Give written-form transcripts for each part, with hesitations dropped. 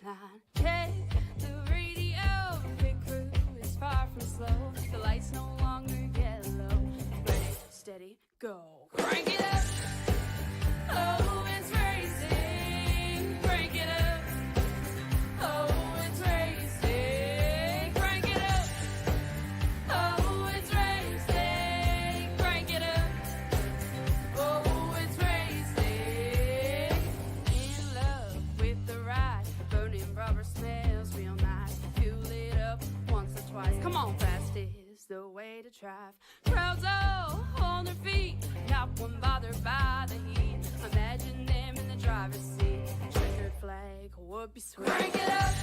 line. Check the radio, pit crew is far from slow. The lights no longer yellow. Ready, steady, go. Crank it up. Oh, it's racing. Crank it up. Oh, it's racing. Crank it up. Oh, it's racing. Crank it up. Oh, it's racing. In love with the ride. Burning rubber smells real nice. Fuel it up once or twice. Come on, fast is the way to drive. Crowds all on their feet. Not one bothered by the heat. Imagine them in the driver's seat. Checkered flag would be sweet. Crank it up.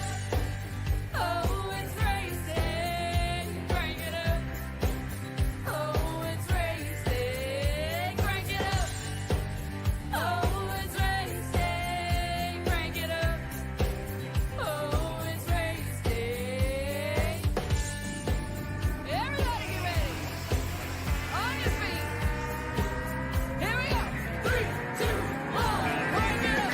Oh, it's racing. Crank it up. Oh, it's racing. Crank it up. Oh, it's racing. Crank it up. Oh, it's racing. Everybody get ready. On your feet. Here we go. 3, 2, 1. Crank it up.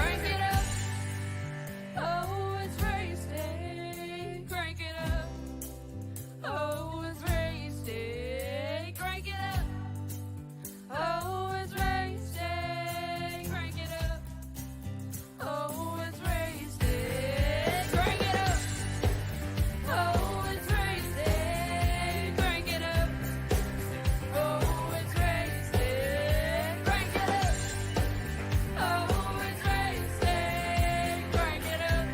Crank it up. Oh, it's racing. Crank it up. Oh, it's racing. Crank it up. Oh, it's racing. Crank it up. Oh, it's racing. Crank it up. Oh, it's racing. Crank it up. Oh, it's racing. Crank it up. Oh, it's racing. Crank it up.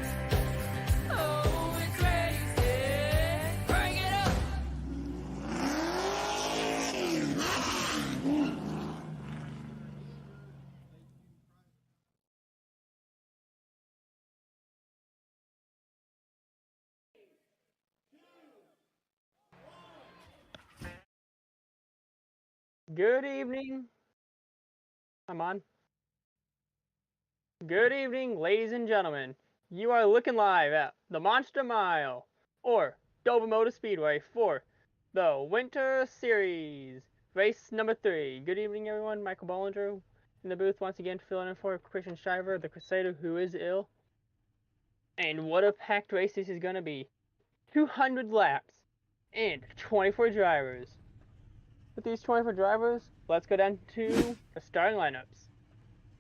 Oh, it's racing. Crank it up. Good evening. I'm on. Good evening, ladies and gentlemen. You are looking live at the Monster Mile, or Dover Motor Speedway, for the Winter Series, race number 3. Good evening, everyone. Michael Bollinger in the booth once again, filling in for Christian Shiver, the Crusader, who is ill. And what a packed race this is going to be. 200 laps and 24 drivers. With these 24 drivers, let's go down to the starting lineups.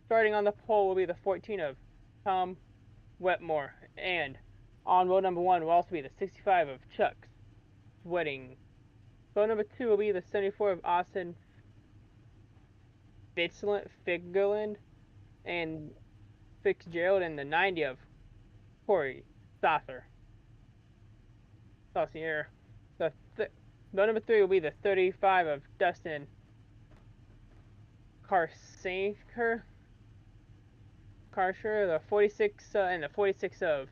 Starting on the pole will be the 14 of Tom Wetmore, and on row number 1 will also be the 65 of Chuck Sweating. Row number 2 will be the 74 of Austin Fitzgerald and Fitzgerald, and the 90 of Corey Saucier. Row number 3 will be the 35 of Dustin Karsher, the 46 and the 46 of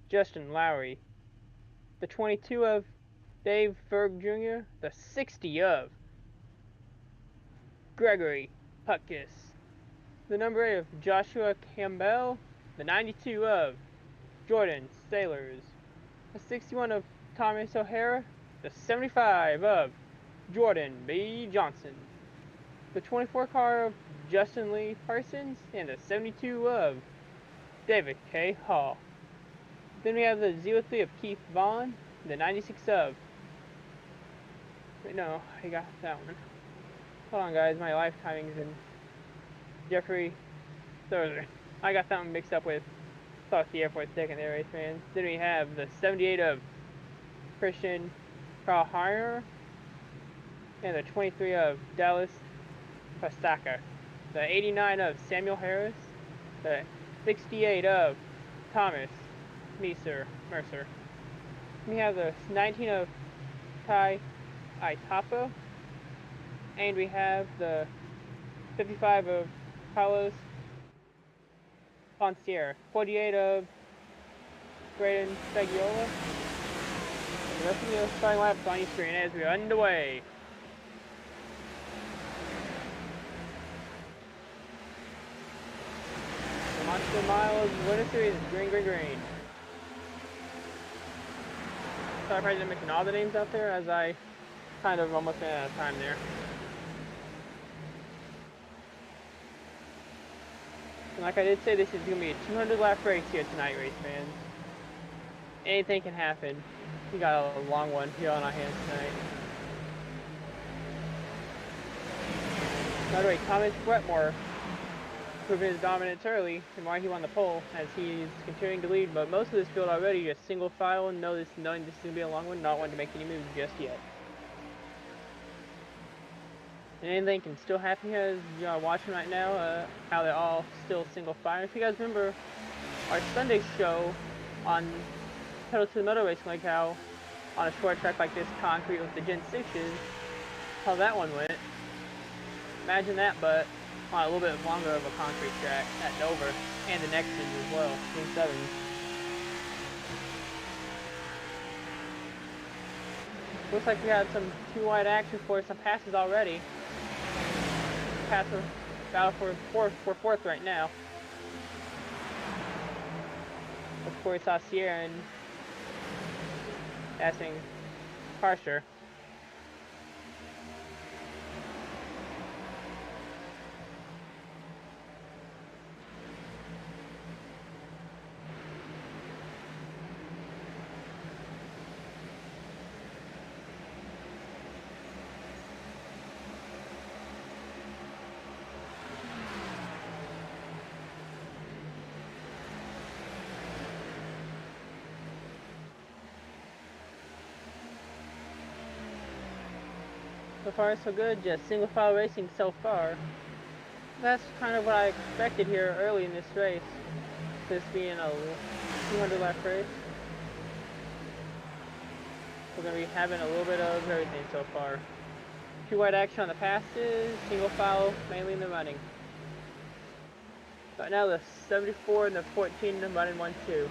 Justin Lowry, the 22 of Dave Ferg Jr., the 60 of Gregory Putkus, the number 8 of Joshua Campbell, the 92 of Jordan Sailors, the 61 of Thomas O'Hara, the 75 of Jordan B. Johnson, the 24 car of Justin Lee Parsons, and the 72 of David K. Hall. Then we have the 03 of Keith Vaughn, the 96 of... Wait, no, I got that one. Hold on, guys, my life timings and Jeffrey Thursday. I got that one mixed up with the Air Force second there, race fans. Then we have the 78 of Christian Carl Heiner, and the 23 of Dallas Pasaka, the 89 of Samuel Harris, the 68 of Thomas Mercer. We have the 19 of Ty Itapo, and we have the 55 of Carlos Foncier, 48 of Braden Spagiola. The rest of the starting laps on your screen as we are underway. Monster Miles Winter Series is green, green, green. Sorry if I didn't mention all the names out there, as I kind of almost ran out of time there. And like I did say, this is going to be a 200 lap race here tonight, race fans. Anything can happen. We got a long one here on our hands tonight. By the way, Thomas Wetmore proving his dominance early and why he won the pole, as he's continuing to lead, but most of this field already just single file and knowing this is going to be a long one, not wanting to make any moves just yet. And anything can still happen here as you are watching right now, how they're all still single file. If you guys remember our Sunday show on Pedal to the Metal Racing, like how on a short track like this, concrete with the Gen 6s, how that one went. Imagine that, but on a little bit longer of a concrete track at Dover, and the next ones as well, Gen 7s. Looks like we had some too wide action for some passes already. Pass a battle for fourth right now. Of course, Saucier and passing Harsher. So far so good, just single file racing so far. That's kind of what I expected here early in this race, this being a 200 lap race. We're going to be having a little bit of everything so far. Too wide action on the passes, single file mainly in the running. Right now the 74 and the 14 running 1-2. You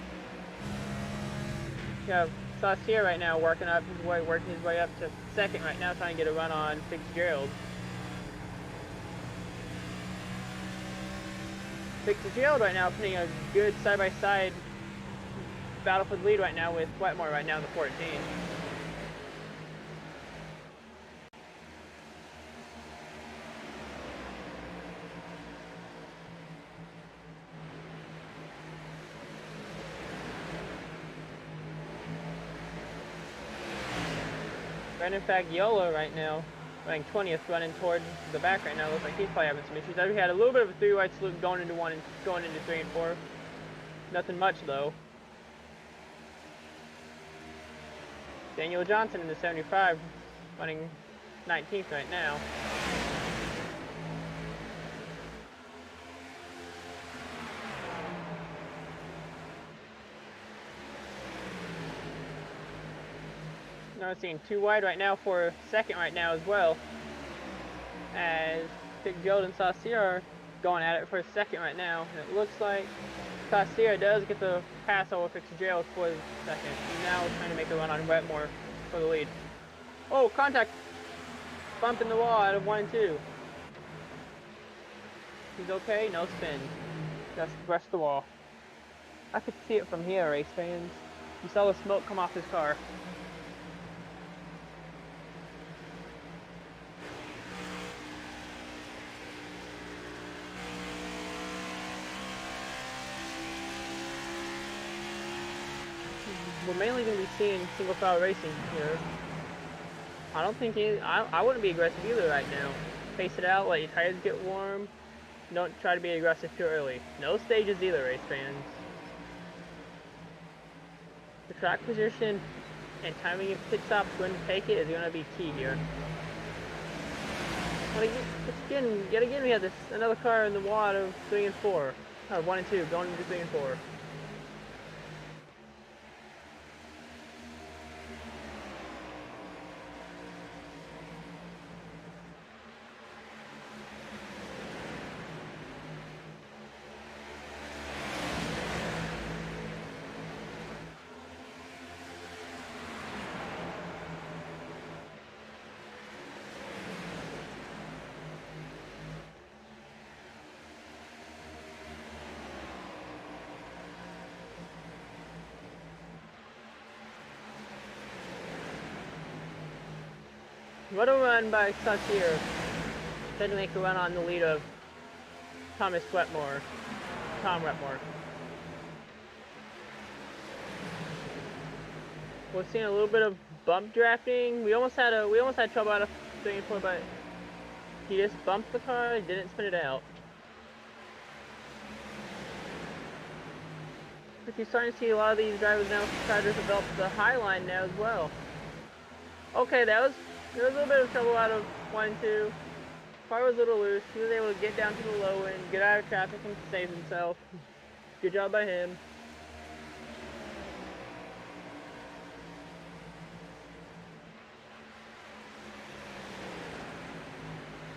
have Saucier right now working his way up to second right now, trying to get a run on Fitzgerald. Fitzgerald right now putting a good side-by-side battle for the lead right now with Wetmore right now in the 14. Brandon Faggiola right now, running 20th, running towards the back right now. Looks like he's probably having some issues. We had a little bit of a three-wide salute going into 1 and going into 3 and 4. Nothing much though. Daniel Johnson in the 75, running 19th right now. Now we're seeing too wide right now for second right now as well, as Fitzgerald and Saucier are going at it for second right now. And it looks like Saucier does get the pass over Fitzgerald for second. And now we're trying to make a run on Wetmore for the lead. Oh, contact! Bump in the wall out of 1 and 2. He's okay, no spin. Just brushed the wall. I could see it from here, race fans. You saw the smoke come off his car. We're mainly going to be seeing single file racing here. I don't think I wouldn't be aggressive either right now. Pace it out, let your tires get warm. Don't try to be aggressive too early. No stages either, race fans. The track position and timing of pit stops when to take it is going to be key here. But yet again, we have another car in the wad of 3 and 4. Or 1 and 2, going into 3 and 4. What a run by Saucier. Trying to make a run on the lead of Tom Wetmore. We're seeing a little bit of bump drafting. We almost had trouble out of 3 and 4, but he just bumped the car, didn't spin it out. But you're starting to see a lot of these drivers now try to develop the high line now as well. Okay, there was a little bit of trouble out of 1 and 2. Car was a little loose. He was able to get down to the low end, get out of traffic, and save himself. Good job by him.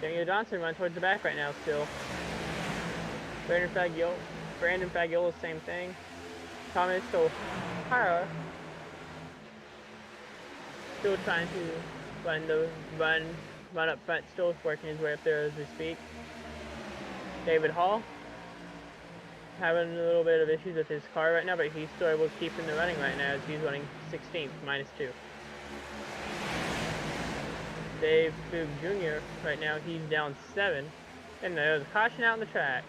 Daniel Johnson run towards the back right now still. Brandon Fagiola, same thing. Thomas O'Hara still trying to run up front, still working his way up there as we speak. David Hall having a little bit of issues with his car right now, but he's still able to keep in the running right now as he's running 16th, -2. Dave Boog Jr. right now, he's down 7, and there's a caution out on the track.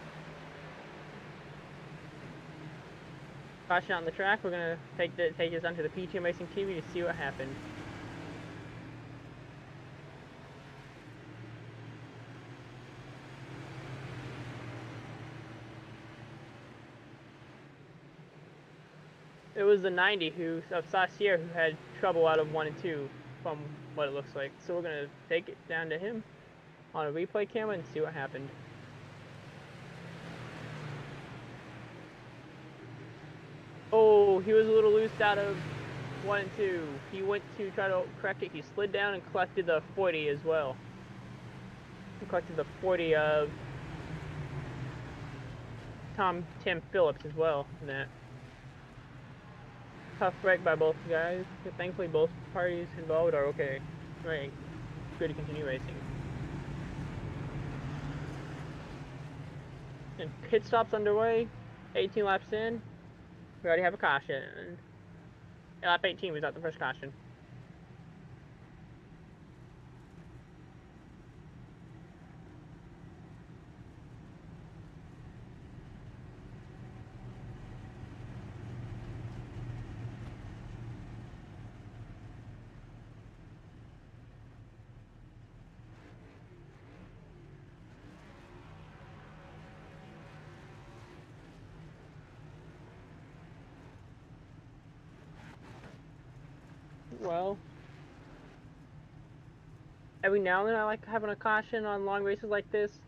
Caution out on the track. We're gonna take this onto the PTM Racing TV to see what happened. It was the 90 of Saucier who had trouble out of 1 and 2 from what it looks like. So we're gonna take it down to him on a replay camera and see what happened. Oh, he was a little loose out of 1 and 2. He went to try to correct it. He slid down and collected the 40 as well. He collected the 40 of Tim Phillips as well in that. Tough break by both guys, but thankfully both parties involved are okay. Right, good to continue racing. And pit stops underway, 18 laps in. We already have a caution. Lap 18 was not the first caution. Well, every now and then I like having a caution on long races like this.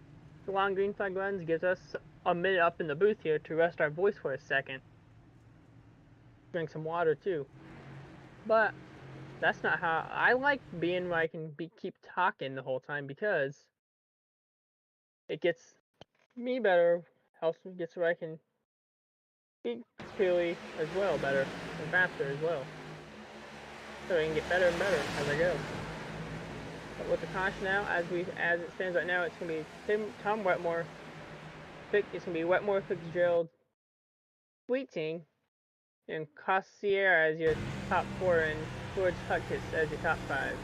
The long green flag runs gives us a minute up in the booth here to rest our voice for a second. Drink some water too. But that's not how I like being where I can keep talking the whole time, because it gets me better, helps me get where I can speak clearly as well, better and faster as well. So I can get better and better as I go. But with the caution now, as it stands right now, it's gonna be Tom Wetmore. It's gonna be Wetmore, Fitzgerald, Sweeting, and Cossier as your top 4, and George Hutchis as your top 5.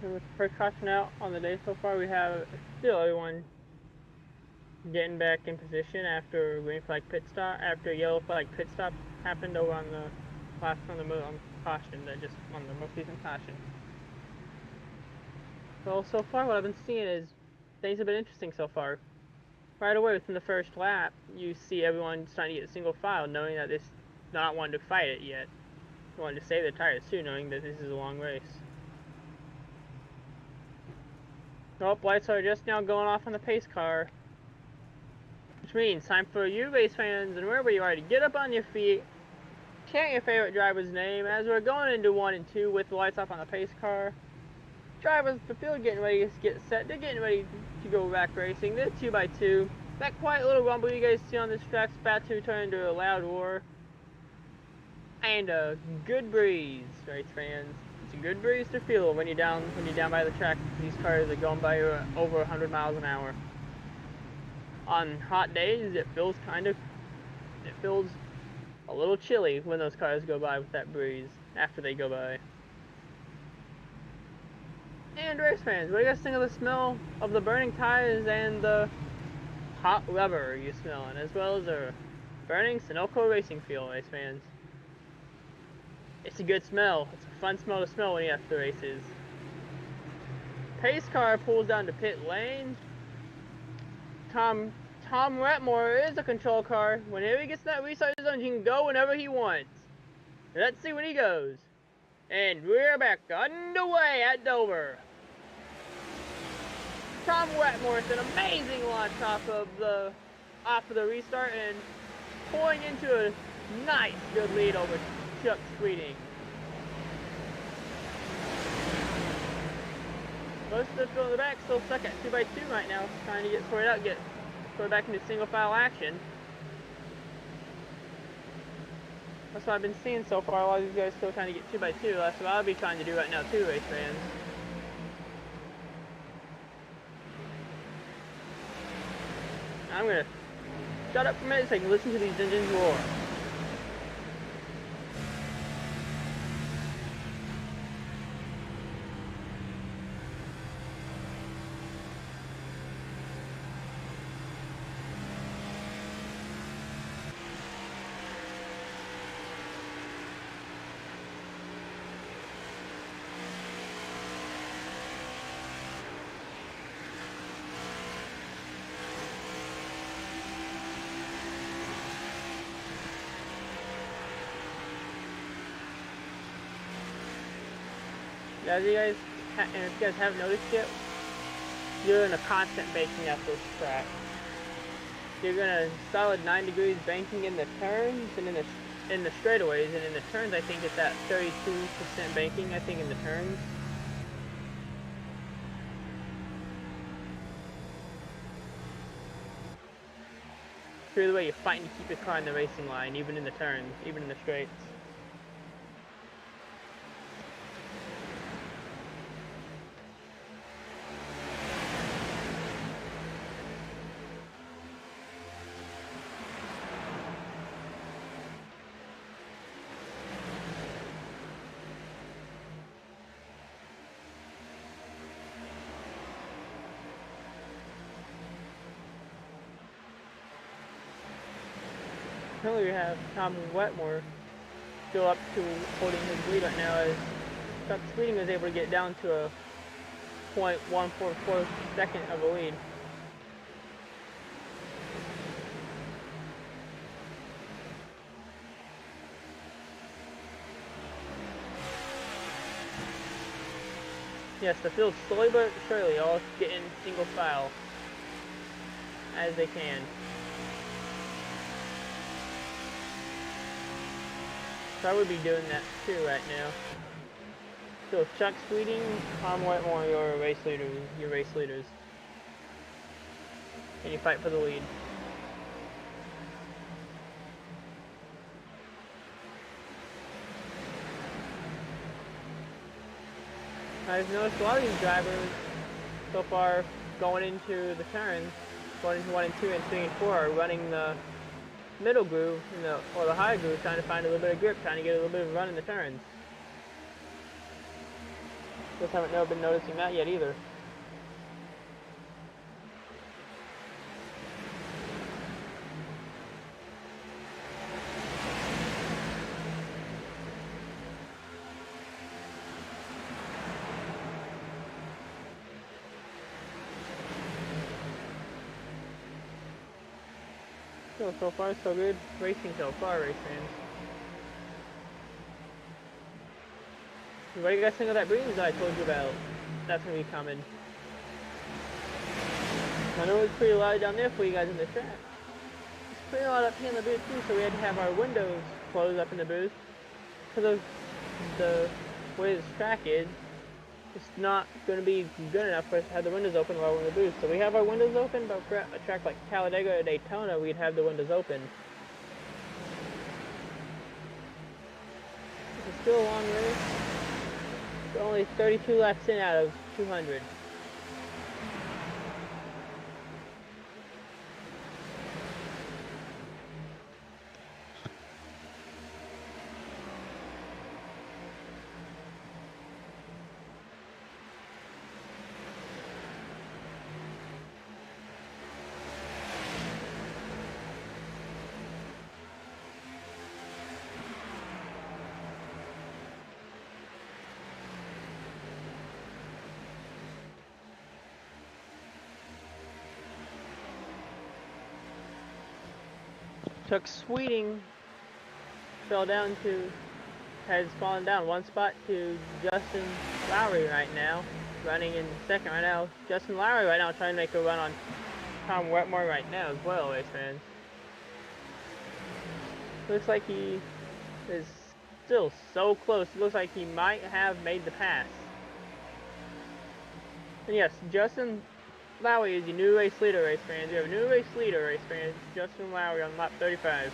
And with the first caution out on the day so far, we have still everyone getting back in position after green flag pit stop, after yellow flag pit stop happened over on the last on caution, that just on the most recent caution. Well, so far what I've been seeing is things have been interesting so far. right away within the first lap, you see everyone starting to get single file, knowing that this not wanting to fight it yet. They wanting to save their tires too, knowing that this is a long race. Oh, lights are just now going off on the pace car. Which means time for you race fans and wherever you are to get up on your feet, chant your favorite driver's name as we're going into 1 and 2 with the lights off on the pace car. Drivers, the field getting ready to get set. They're getting ready to go back racing. They're 2x2. That quiet little rumble you guys see on this track's about to turn into a loud roar. And a good breeze, race fans. It's a good breeze to feel when you're down by the track. These cars are going by over 100 miles an hour. On hot days, it feels a little chilly when those cars go by with that breeze after they go by. And race fans, what do you guys think of the smell of the burning tires and the hot rubber you're smelling, as well as the burning Sunoco racing fuel, race fans? It's a good smell. It's a fun smell to smell when you're after the races. Pace car pulls down to pit lane. Tom Wetmore is a control car. Whenever he gets in that restart zone, he can go whenever he wants. Let's see when he goes. And we're back underway at Dover. Tom Wetmore with an amazing launch off of the restart and pulling into a nice good lead over Chuck Sweeting. Most of the field in the back still stuck at 2x2 right now, trying to get sorted out, get sorted back into single file action. That's what I've been seeing so far. A lot of these guys still trying to get 2x2. That's what I'll be trying to do right now too, race fans. I'm gonna shut up for a minute so I can listen to these engines roar. As you guys, and if you guys haven't noticed yet, you're in a constant banking at this track. You're gonna solid 9 degrees banking in the turns and in the straightaways, and in the turns I think it's at 32% banking. I think in the turns. Through the way you're fighting to keep your car in the racing line, even in the turns, even in the straights. Currently we have Tom Wetmore still up to holding his lead right now, as Chuck Sweeting is able to get down to a 0.144 second of a lead. Yes, the field slowly but surely all getting single file as they can. So I would be doing that too right now. So Chuck Sweeting, Tom Wetmore, your race leaders. And you fight for the lead. I've noticed a lot of these drivers so far going into the turns, going into 1 and 2 and 3 and 4, are running the middle groove, or the high groove, trying to find a little bit of grip, trying to get a little bit of run in the turns. Just haven't been noticing that yet either. Still, so far so good. Racing so far, race fans. What do you guys think of that breeze I told you about? That's gonna be coming. I know it's pretty loud down there for you guys in the track. It's pretty loud up here in the booth too, so we had to have our windows closed up in the booth. Because of the way this track is, it's not going to be good enough for us to have the windows open while we're in the booth. So we have our windows open, but for a track like Talladega or Daytona, we'd have the windows open. It's still a long race. We're only 32 laps in out of 200. Chuck Sweeting has fallen down one spot to Justin Lowry right now, running in second right now. Justin Lowry right now trying to make a run on Tom Wetmore right now as well, race fans. Looks like he is still so close. It looks like he might have made the pass. And yes, Justin Lowry is your new race leader, race fans. You have a new race leader, race fans. Justin Lowry on lap 35.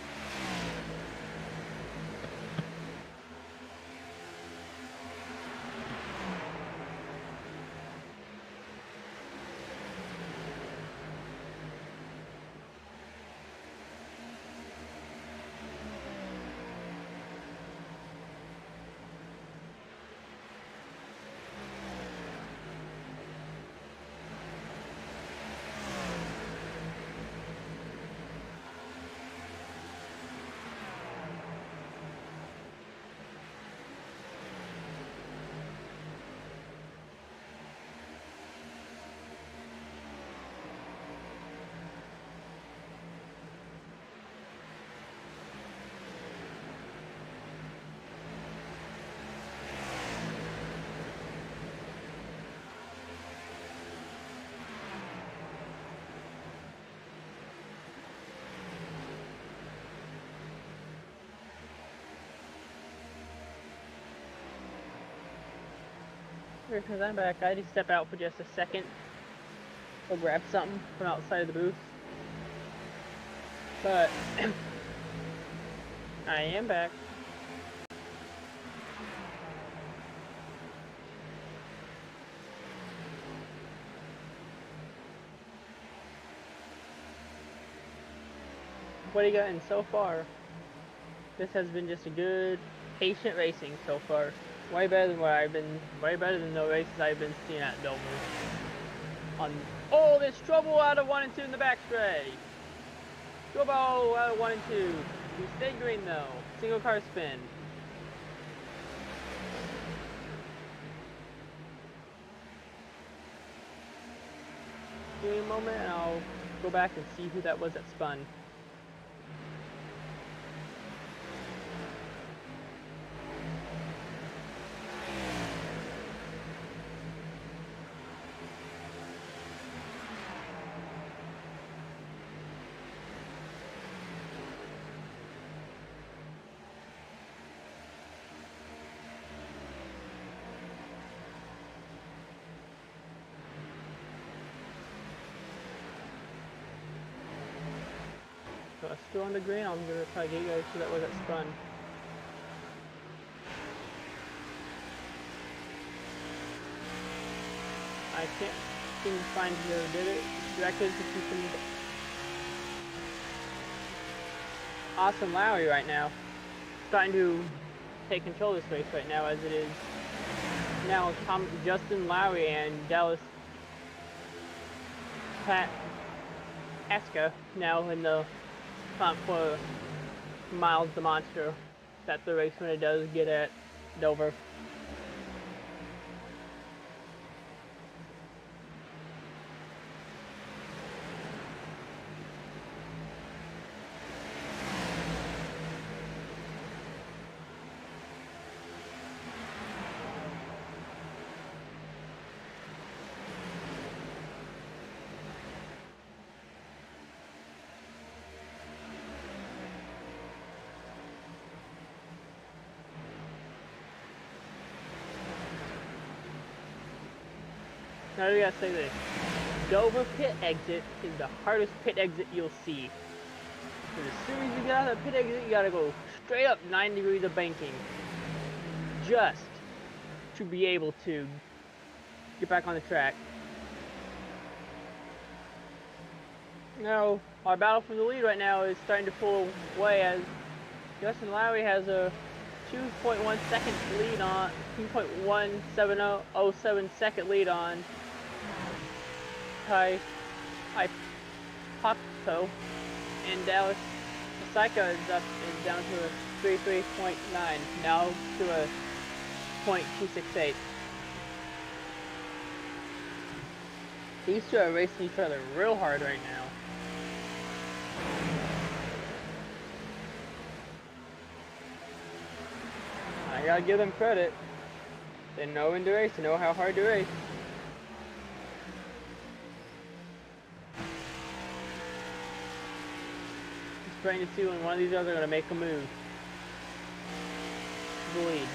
Because I'm back, I had to step out for just a second. Go grab something from outside of the booth. But I am back. What are you getting so far? This has been just a good, patient racing so far. Way better than the races I've been seeing at Dover. Oh, there's trouble out of 1 and 2 in the back straight. Trouble out of 1 and 2. We stayed green though. Single car spin. Give me a moment and I'll go back and see who that was that spun. So it's still on the green. I'm gonna try to get you guys who that was that spun. I can't seem to find who did it. Records if you can. Awesome Lowry right now. Starting to take control of this race right now as it is now Justin Lowry and Dallas Pat Eska now in the front for Miles the Monster. That's the race when it does get at Dover. Now I gotta say this. Dover pit exit is the hardest pit exit you'll see. Because as soon as you get out of the pit exit, you gotta go straight up 9 degrees of banking. Just to be able to get back on the track. Now, our battle for the lead right now is starting to pull away as Justin Lowry has a 2.1 second lead on 2.17007 second lead on Ty Popto, and Dallas Psycho is down to a 33.9, now to a .268. These two are racing each other real hard right now. I gotta give them credit. They know when to race, they know how hard to race. Just trying to see when one of these others are gonna make a move. The lead.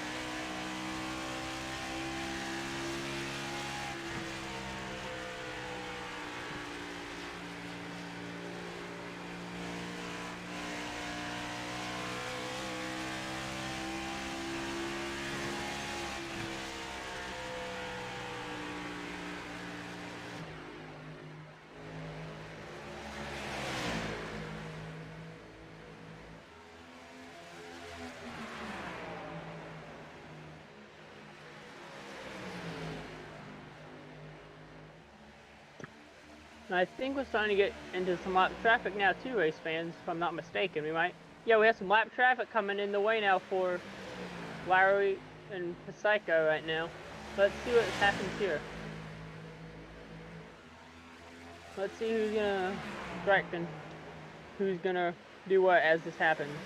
And I think we're starting to get into some lap traffic now too, race fans, if I'm not mistaken. We have some lap traffic coming in the way now for Lowry and Psycho right now. Let's see what happens here. Let's see who's gonna strike and who's gonna do what as this happens.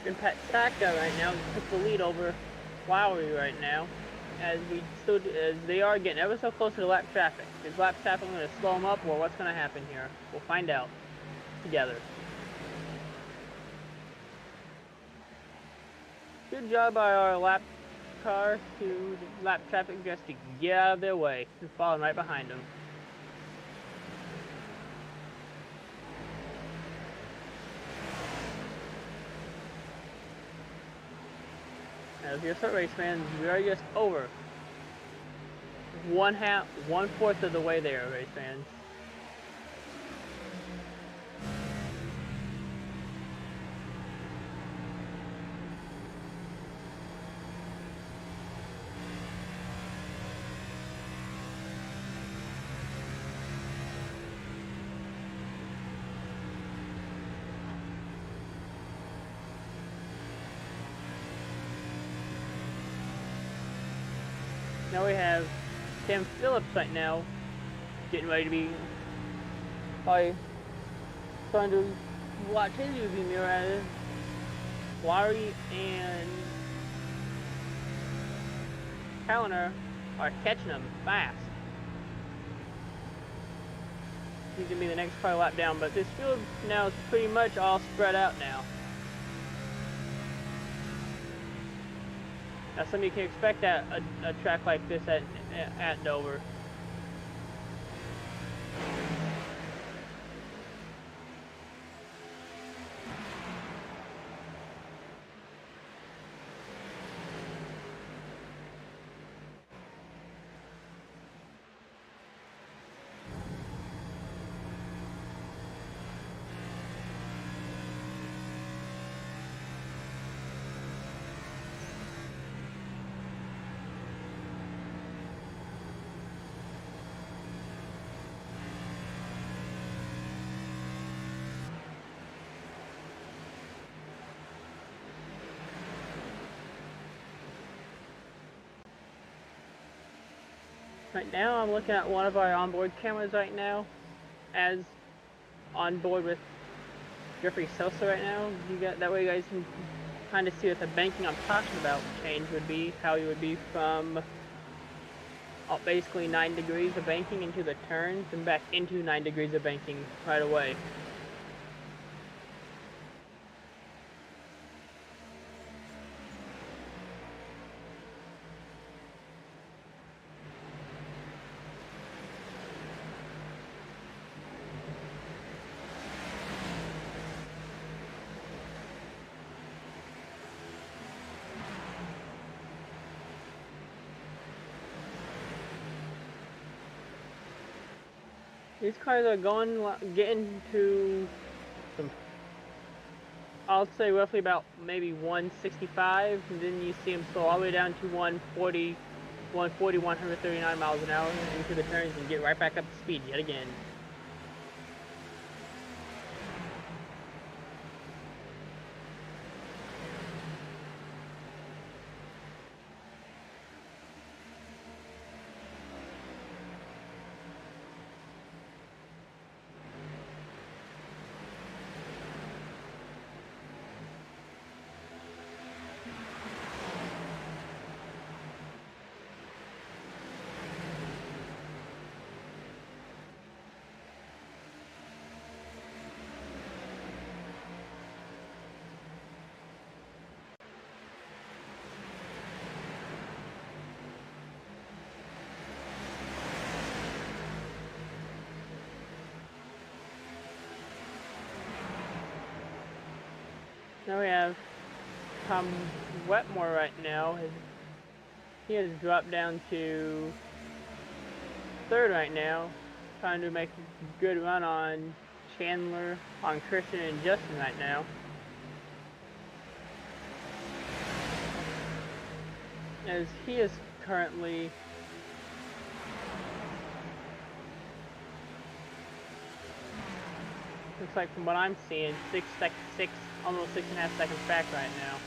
And Pat Saka right now took the lead over Lowry right now, as they are getting ever so close to the lap traffic. Is lap traffic going to slow them up, or what's going to happen here? We'll find out together. Good job by our lap car to lap traffic just to get out of their way and following right behind them. As your start race fans, we are just over 1/4 of the way there, race fans. Now we have Tim Phillips right now, getting ready to be probably trying to watch his UV mirror as Lowry and Callender are catching them fast. He's gonna be the next car lap down, but this field now is pretty much all spread out now. Now something you can expect at a track like this at Dover. Right now, I'm looking at one of our onboard cameras right now, as on board with Jeffrey Sosa right now. That way you guys can kind of see what the banking I'm talking about change would be, how you would be from basically 9 degrees of banking into the turns and back into 9 degrees of banking right away. These cars are getting to some, I'll say roughly about maybe 165, and then you see them slow all the way down to 140, 139 miles an hour into the turns and get right back up to speed yet again. Now we have Tom Wetmore right now. He has dropped down to 3rd right now, trying to make a good run on Chandler, on Christian, and Justin right now. As he is currently looks like from what I'm seeing, almost 6.5 seconds back right now.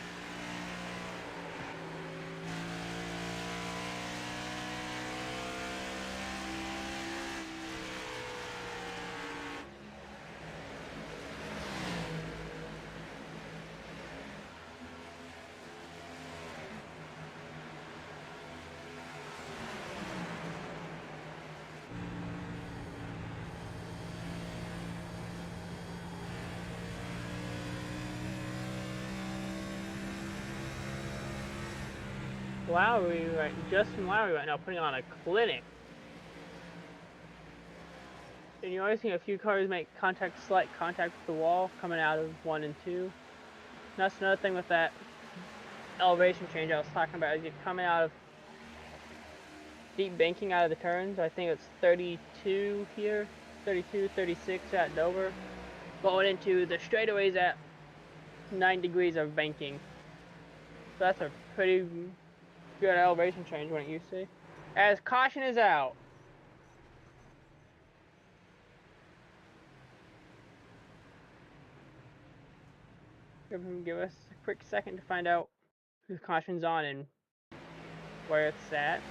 Justin Lowry right now putting on a clinic. And you're always seeing a few cars make slight contact with the wall coming out of 1 and 2. And that's another thing with that elevation change I was talking about. As you're coming out of deep banking out of the turns, I think it's 32 here, 32, 36 at Dover, going into the straightaways at 9 degrees of banking. So that's a pretty good elevation change, wouldn't you say? As caution is out. Give us a quick second to find out whose caution's on and where it's at.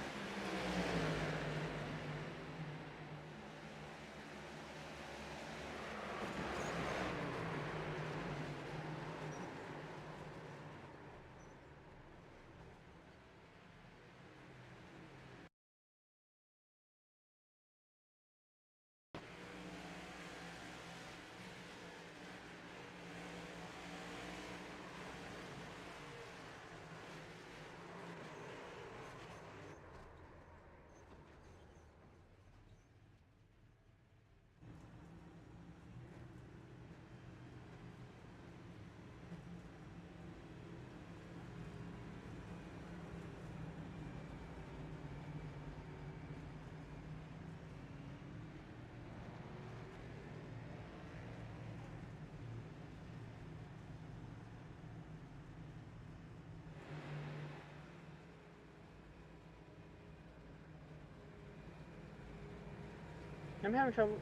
I'm having trouble.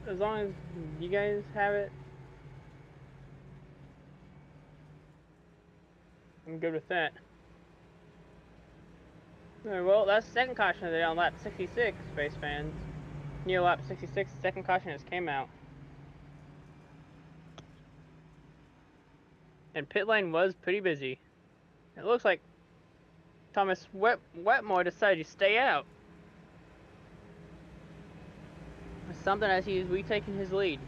As long as you guys have it, I'm good with that. Alright, well, that's the second caution of the day on lap 66, Space fans. Near lap 66, the second caution just came out. and pit lane was pretty busy. It looks like Thomas Wetmore decided to stay out. Something as he is retaking his lead.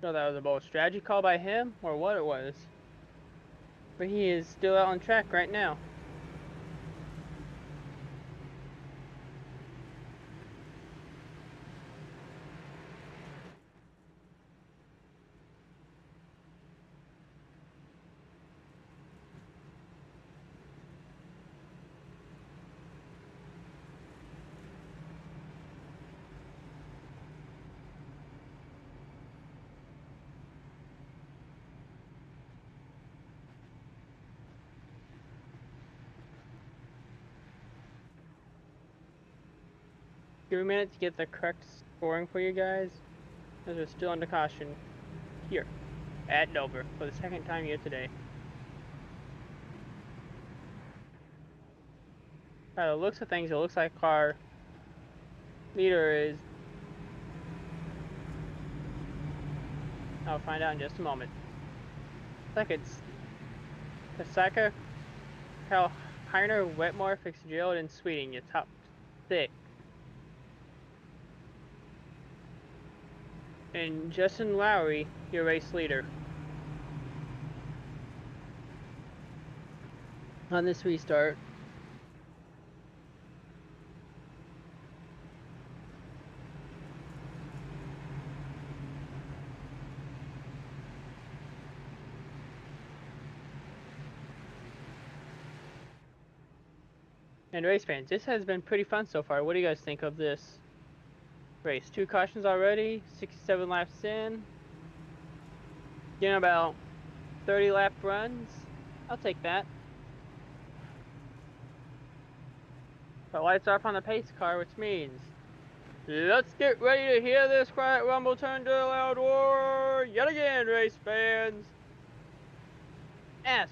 So that was a bold strategy call by him, or what it was. But he is still out on track right now. Give me a minute to get the correct scoring for you guys, as we're still under caution here at Dover for the second time here today. By the looks of things, it looks like our leader is... I'll find out in just a moment. Looks like it's Pasaka, Hal Heiner, Wetmore, Fitzgerald, and Sweeting, your top 6. And Justin Lowry, your race leader. On this restart. And race fans, this has been pretty fun so far. What do you guys think of this race? 2 cautions already, 67 laps in. Getting about 30 lap runs. I'll take that. The lights are up on the pace car, which means let's get ready to hear this quiet rumble turn to a loud roar yet again, race fans. As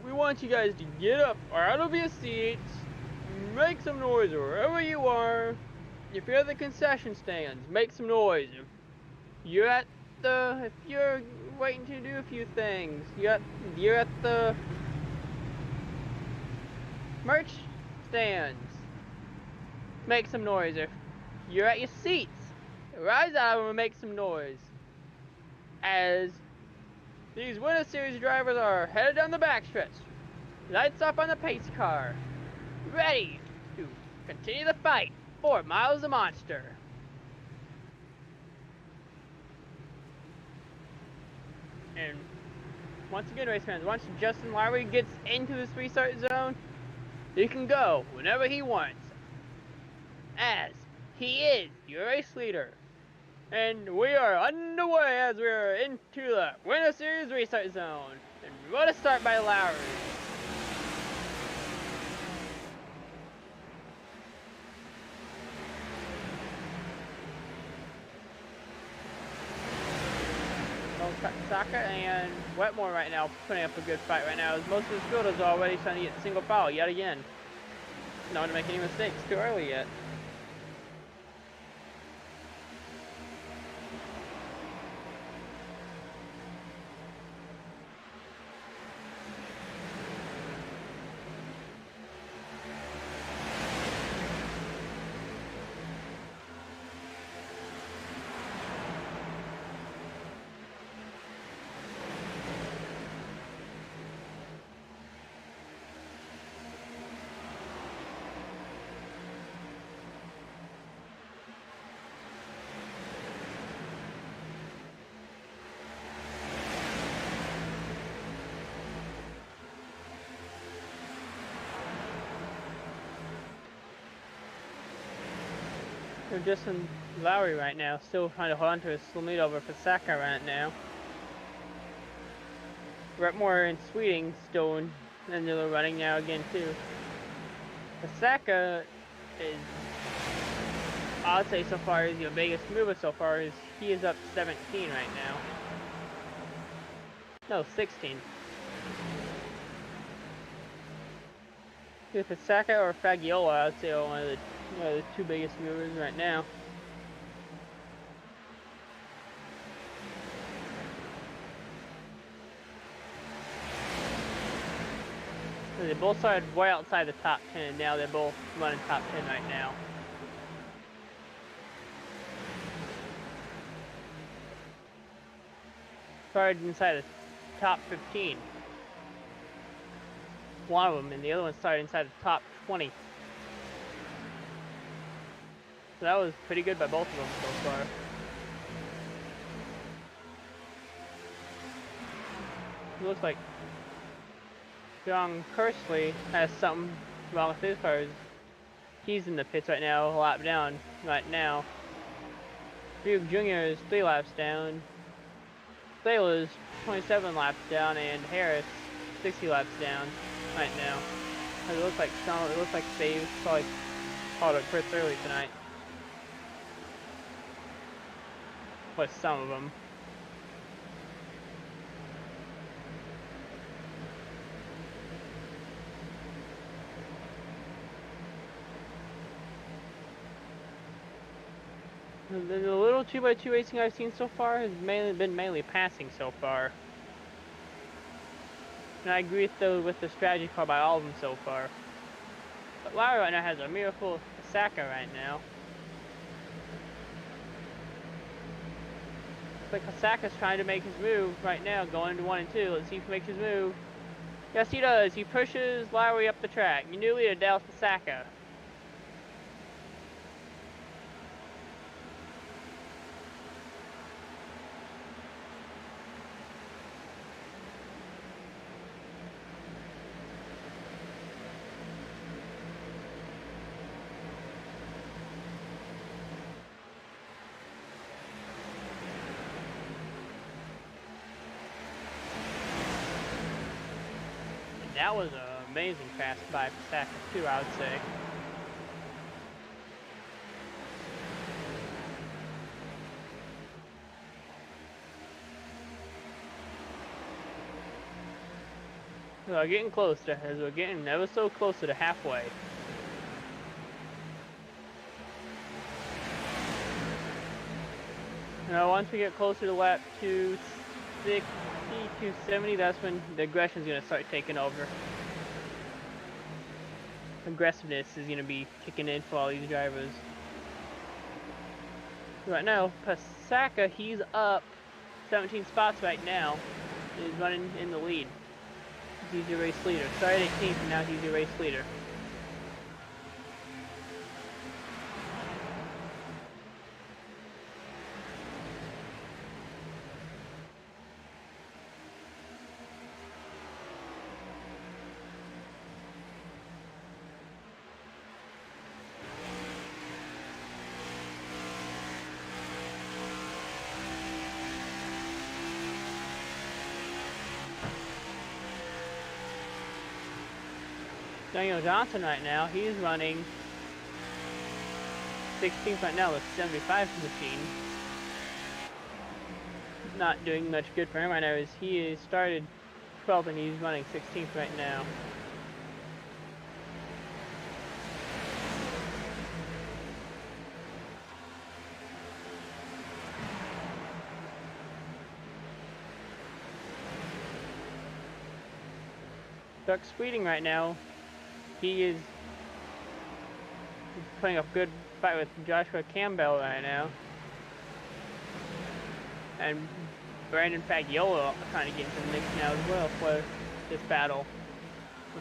we want you guys to get up or out of your seats, make some noise wherever you are. If you're at the concession stands, make some noise. If you're waiting to do a few things, you're at the merch stands, make some noise. If you're at your seats, rise out and make some noise. As these Winter Series drivers are headed down the backstretch, lights up on the pace car, ready to continue the fight for Miles the Monster. And once again, race fans, once Justin Lowry gets into this restart zone, he can go whenever he wants, as he is your race leader. And we are underway as we are into the Winter Series restart zone. And we're going to start by Lowry. Saka and Wetmore right now putting up a good fight right now, as most of his fielders are already trying to get single foul yet again. Not want to make any mistakes too early yet. So Justin Lowry right now, still trying to hold on to his lead over Pasaka right now. Wetmore and Sweeting still in the running now again too. Pasaka is, I'd say so far, is your biggest mover so far. Is he is up 17 right now. No, 16. Either Pasaka or Fagiola, I'd say, are one of the 2 biggest movers right now. They both started way outside the top 10, and now they're both running top 10 right now. Started inside the top 15. One of them, and the other one started inside the top 20. So that was pretty good by both of them so far. It looks like John Kersley has something wrong with his car. He's in the pits right now, a lap down right now. Buick Jr. is 3 laps down. Sailor's 27 laps down, and Harris 60 laps down right now. It looks like they probably called it quits early tonight. With some of them. The little 2x2 racing I've seen so far has been mainly passing so far. And I agree with the strategy called by all of them so far. But Larry right now has a miracle Saka right now. Looks like Saka's trying to make his move right now, going into 1 and 2. Let's see if he makes his move. Yes, he does. He pushes Lowry up the track. Your new leader, Dallas Saka. That was an amazing pass by Saka too, I would say. We're getting close to, as we're getting ever so close to the halfway. Now once we get closer to lap 260, 270, that's when the aggression is going to start taking over. Aggressiveness is going to be kicking in for all these drivers. Right now, Pasaka, he's up 17 spots right now. He's running in the lead. He's your race leader. Started 18th, and now he's your race leader. Daniel Johnson right now, he's running 16th right now with 75 machine. Not doing much good for him right now, as he started 12th and he's running 16th right now. Duck Speeding right now. He is putting up a good fight with Joshua Campbell right now. And Brandon Fagiolo trying to get into the mix now as well for this battle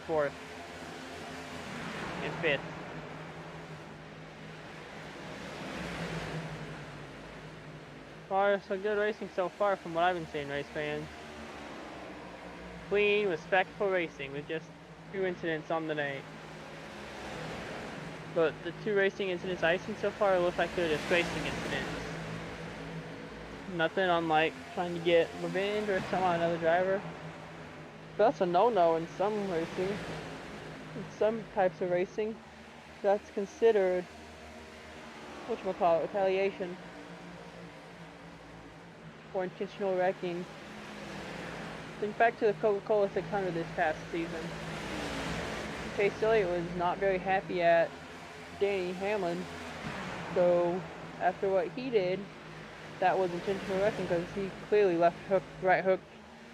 for 4th and 5th. So good racing so far from what I've been seeing, race fans. Clean, respectful racing with just 2 incidents on the night. But the 2 racing incidents I've seen so far look like they're just racing incidents. Nothing on like trying to get revenge or something on another driver. But that's a no-no in some racing. In some types of racing, that's considered whatchamacallit, retaliation or intentional wrecking. Think back to the Coca-Cola 600 this past season. Chase Elliott was not very happy at Danny Hamlin, so after what he did, that was intentional wrecking because he clearly right hooked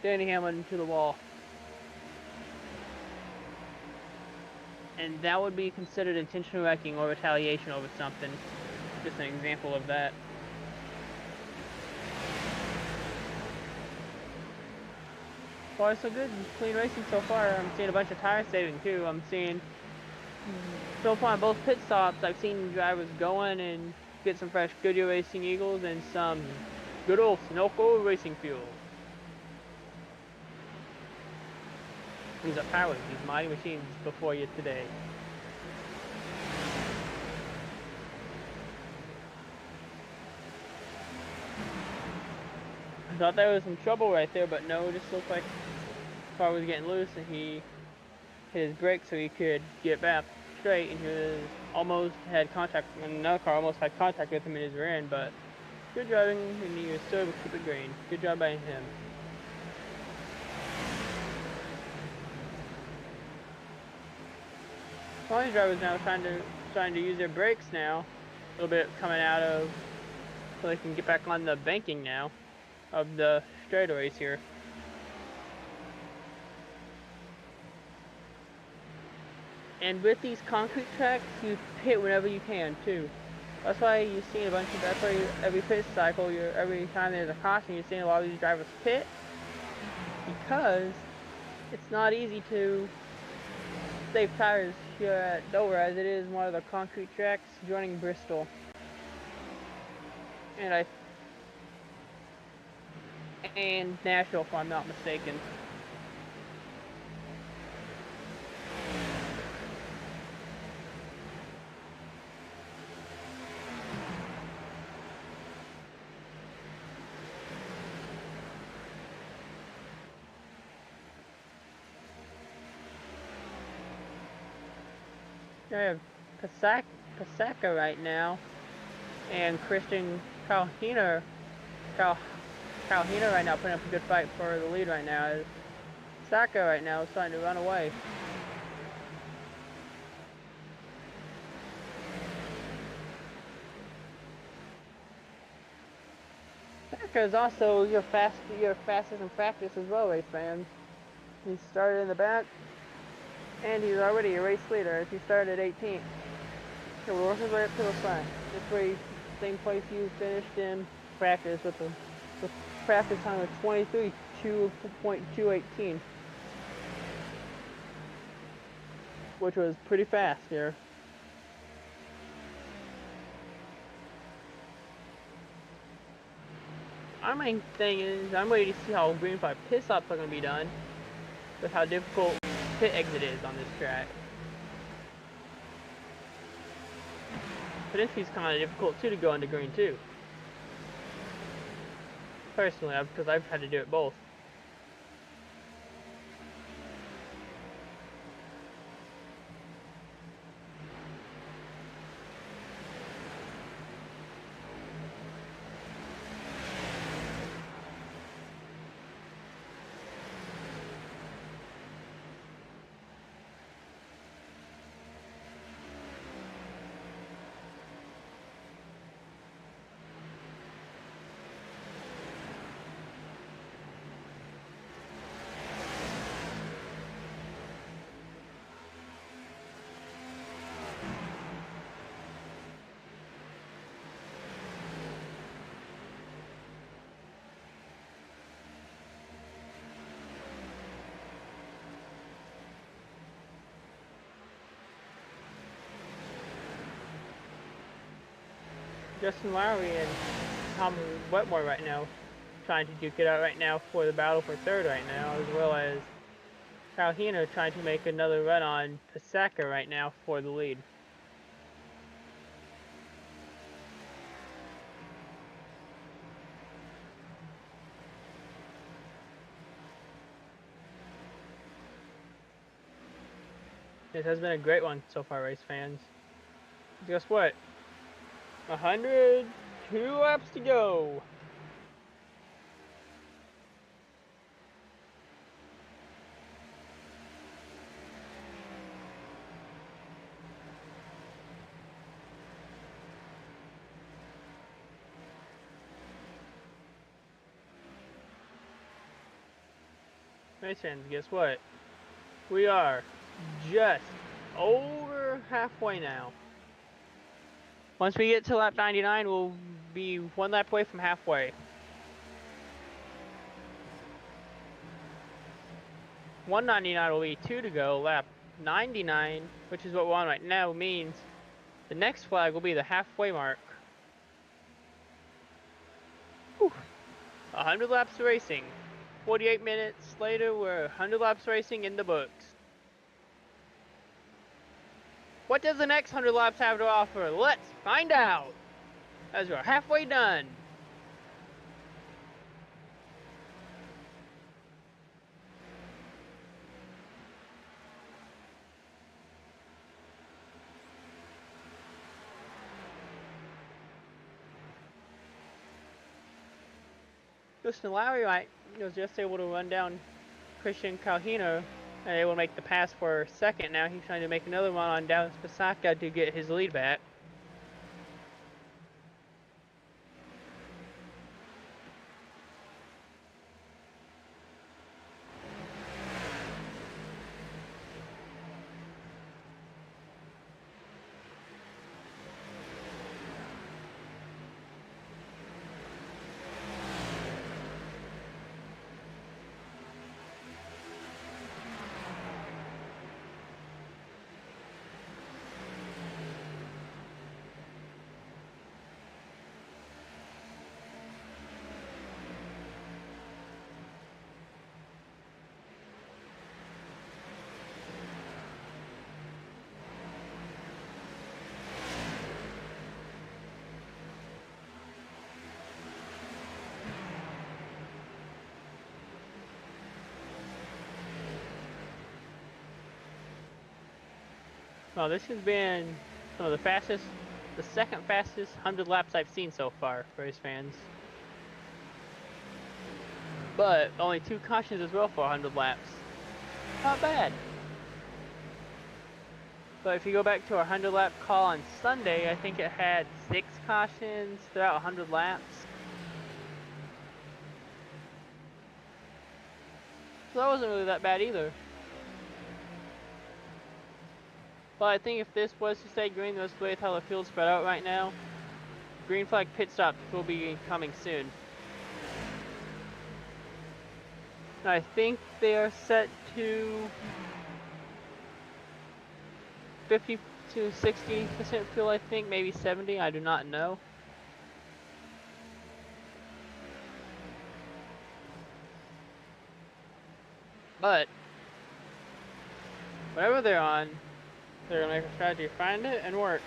Danny Hamlin into the wall. and that would be considered intentional wrecking or retaliation over something. Just an example of that. Far so good, clean racing so far. I'm seeing a bunch of tire saving too. I'm seeing so far on both pit stops, I've seen drivers going and get some fresh Goodyear Racing Eagles and some good old Sunoco racing fuel. These are powers, these mighty machines before you today. I thought there was some trouble right there, but no, it just looked like the car was getting loose and he hit his brakes so he could get back straight, and he was almost had contact, and another car almost had contact with him in his rear end, but good driving, and he was still able to keep it green. Good job by him. All these drivers now trying to use their brakes now, a little bit coming out of, so they can get back on the banking now of the straightaways here. And with these concrete tracks, you pit whenever you can too. That's why you're seeing a bunch of, that's why every pit cycle, every time there's a caution, you're seeing a lot of these drivers pit, because it's not easy to save tires here at Dover, as it is one of the concrete tracks joining Bristol. And Nashville, if I'm not mistaken. I have Pasaka right now, and Christian Calhina right now putting up a good fight for the lead right now. Saka right now is starting to run away. Saka is also your fastest in practice as well, race fans. He started in the back, and he's already a race leader as he started at 18th. So we're working his way up to the front. This race, same place you finished in practice with practice time of 23.218, which was pretty fast here. Our main thing is I'm waiting to see how green flag pit stops are going to be done, with how difficult pit exit is on this track. But entry's kind of difficult too to go into green too. Personally, because I've had to do it both. Justin Lowry and Tom Wetmore right now trying to duke it out right now for the battle for third right now, as well as Kyle Hino trying to make another run on Pasaka right now for the lead. This has been a great one so far, race fans. Guess what? 102 laps to go. Race fans, guess what? We are just over halfway now. Once we get to lap 99, we'll be 1 lap away from halfway. 199 will be 2 to go. Lap 99, which is what we're on right now, means the next flag will be the halfway mark. Whew. 100 laps racing. 48 minutes later, we're 100 laps racing in the books. What does the next 100 laps have to offer? Let's find out as we're halfway done. Justin Lowry was just able to run down Christian Calhino and able to make the pass for second. Now he's trying to make another run on Dallas Pasaka to get his lead back. Well, this has been some of the second fastest 100 laps I've seen so far, race fans. But only 2 cautions as well for 100 laps. Not bad. But if you go back to our 100 lap call on Sunday, I think it had 6 cautions throughout 100 laps. So that wasn't really that bad either. But I think if this was to stay green, that's the way how the field's spread out right now. Green flag pit stops will be coming soon. I think they are set to 50 to 60% fuel, I think, maybe 70, I do not know. But whatever they're on, they're gonna make a strategy, find it, and work.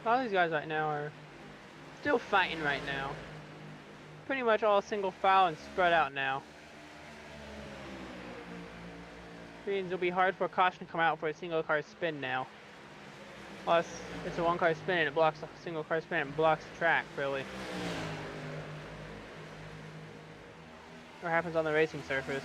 A lot of these guys right now are still fighting right now. Pretty much all single file and spread out now. Means it'll be hard for a caution to come out for a single car spin now. Plus, it's a 1 car spin and it blocks a single car spin and blocks the track, really. What happens on the racing surface.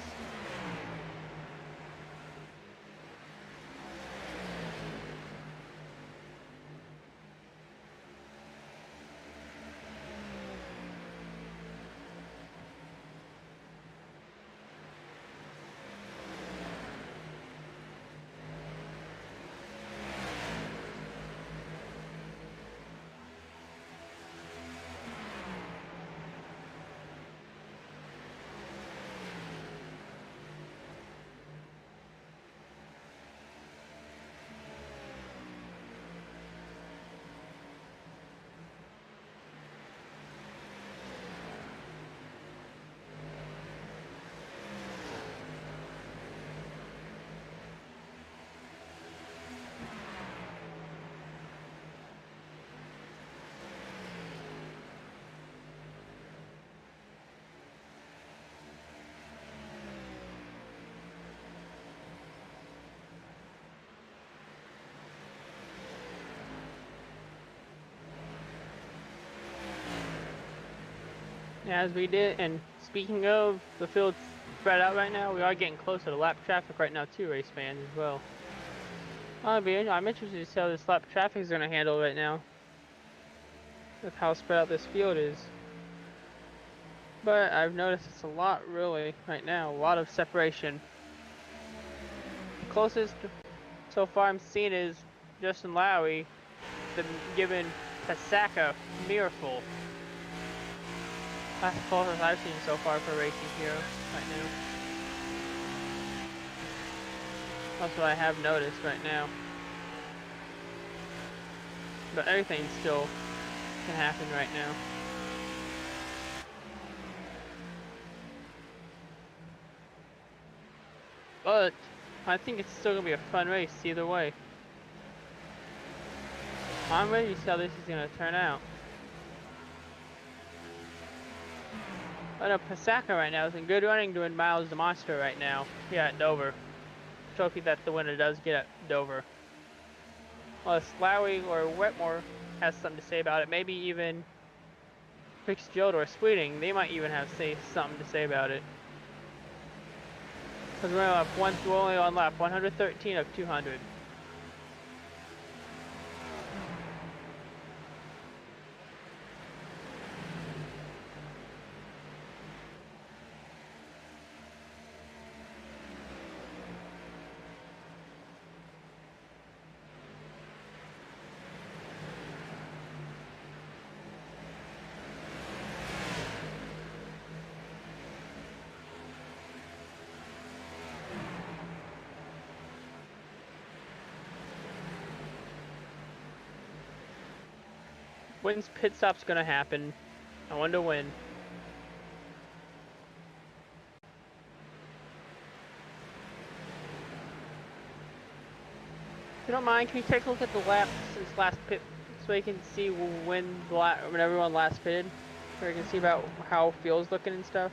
As we did, and speaking of the field spread out right now, we are getting closer to lap traffic right now too, race fans, as well. I'm interested to see how this lap traffic is going to handle right now, with how spread out this field is. But I've noticed it's a lot really right now, a lot of separation. The closest so far I'm seeing is Justin Lowy, the given Pasaka Miracle. That's the closest I've seen so far for Racing Hero right now. That's what I have noticed right now. But everything still can happen right now. But I think it's still gonna be a fun race either way. I'm ready to see how this is gonna turn out. I know Pasaka right now is in good running doing Miles the Monster right now here at Dover. Trophy that the winner does get at Dover. Unless Lowy or Wetmore has something to say about it, maybe even Fitzgerald or Sweeting, they might even have something to say about it. Because we're only on lap 113 of 200. When's pit stop's gonna happen? I wonder when. If you don't mind, can you take a look at the lap since last pit so we can see when everyone last pitted? So we can see about how field's looking and stuff.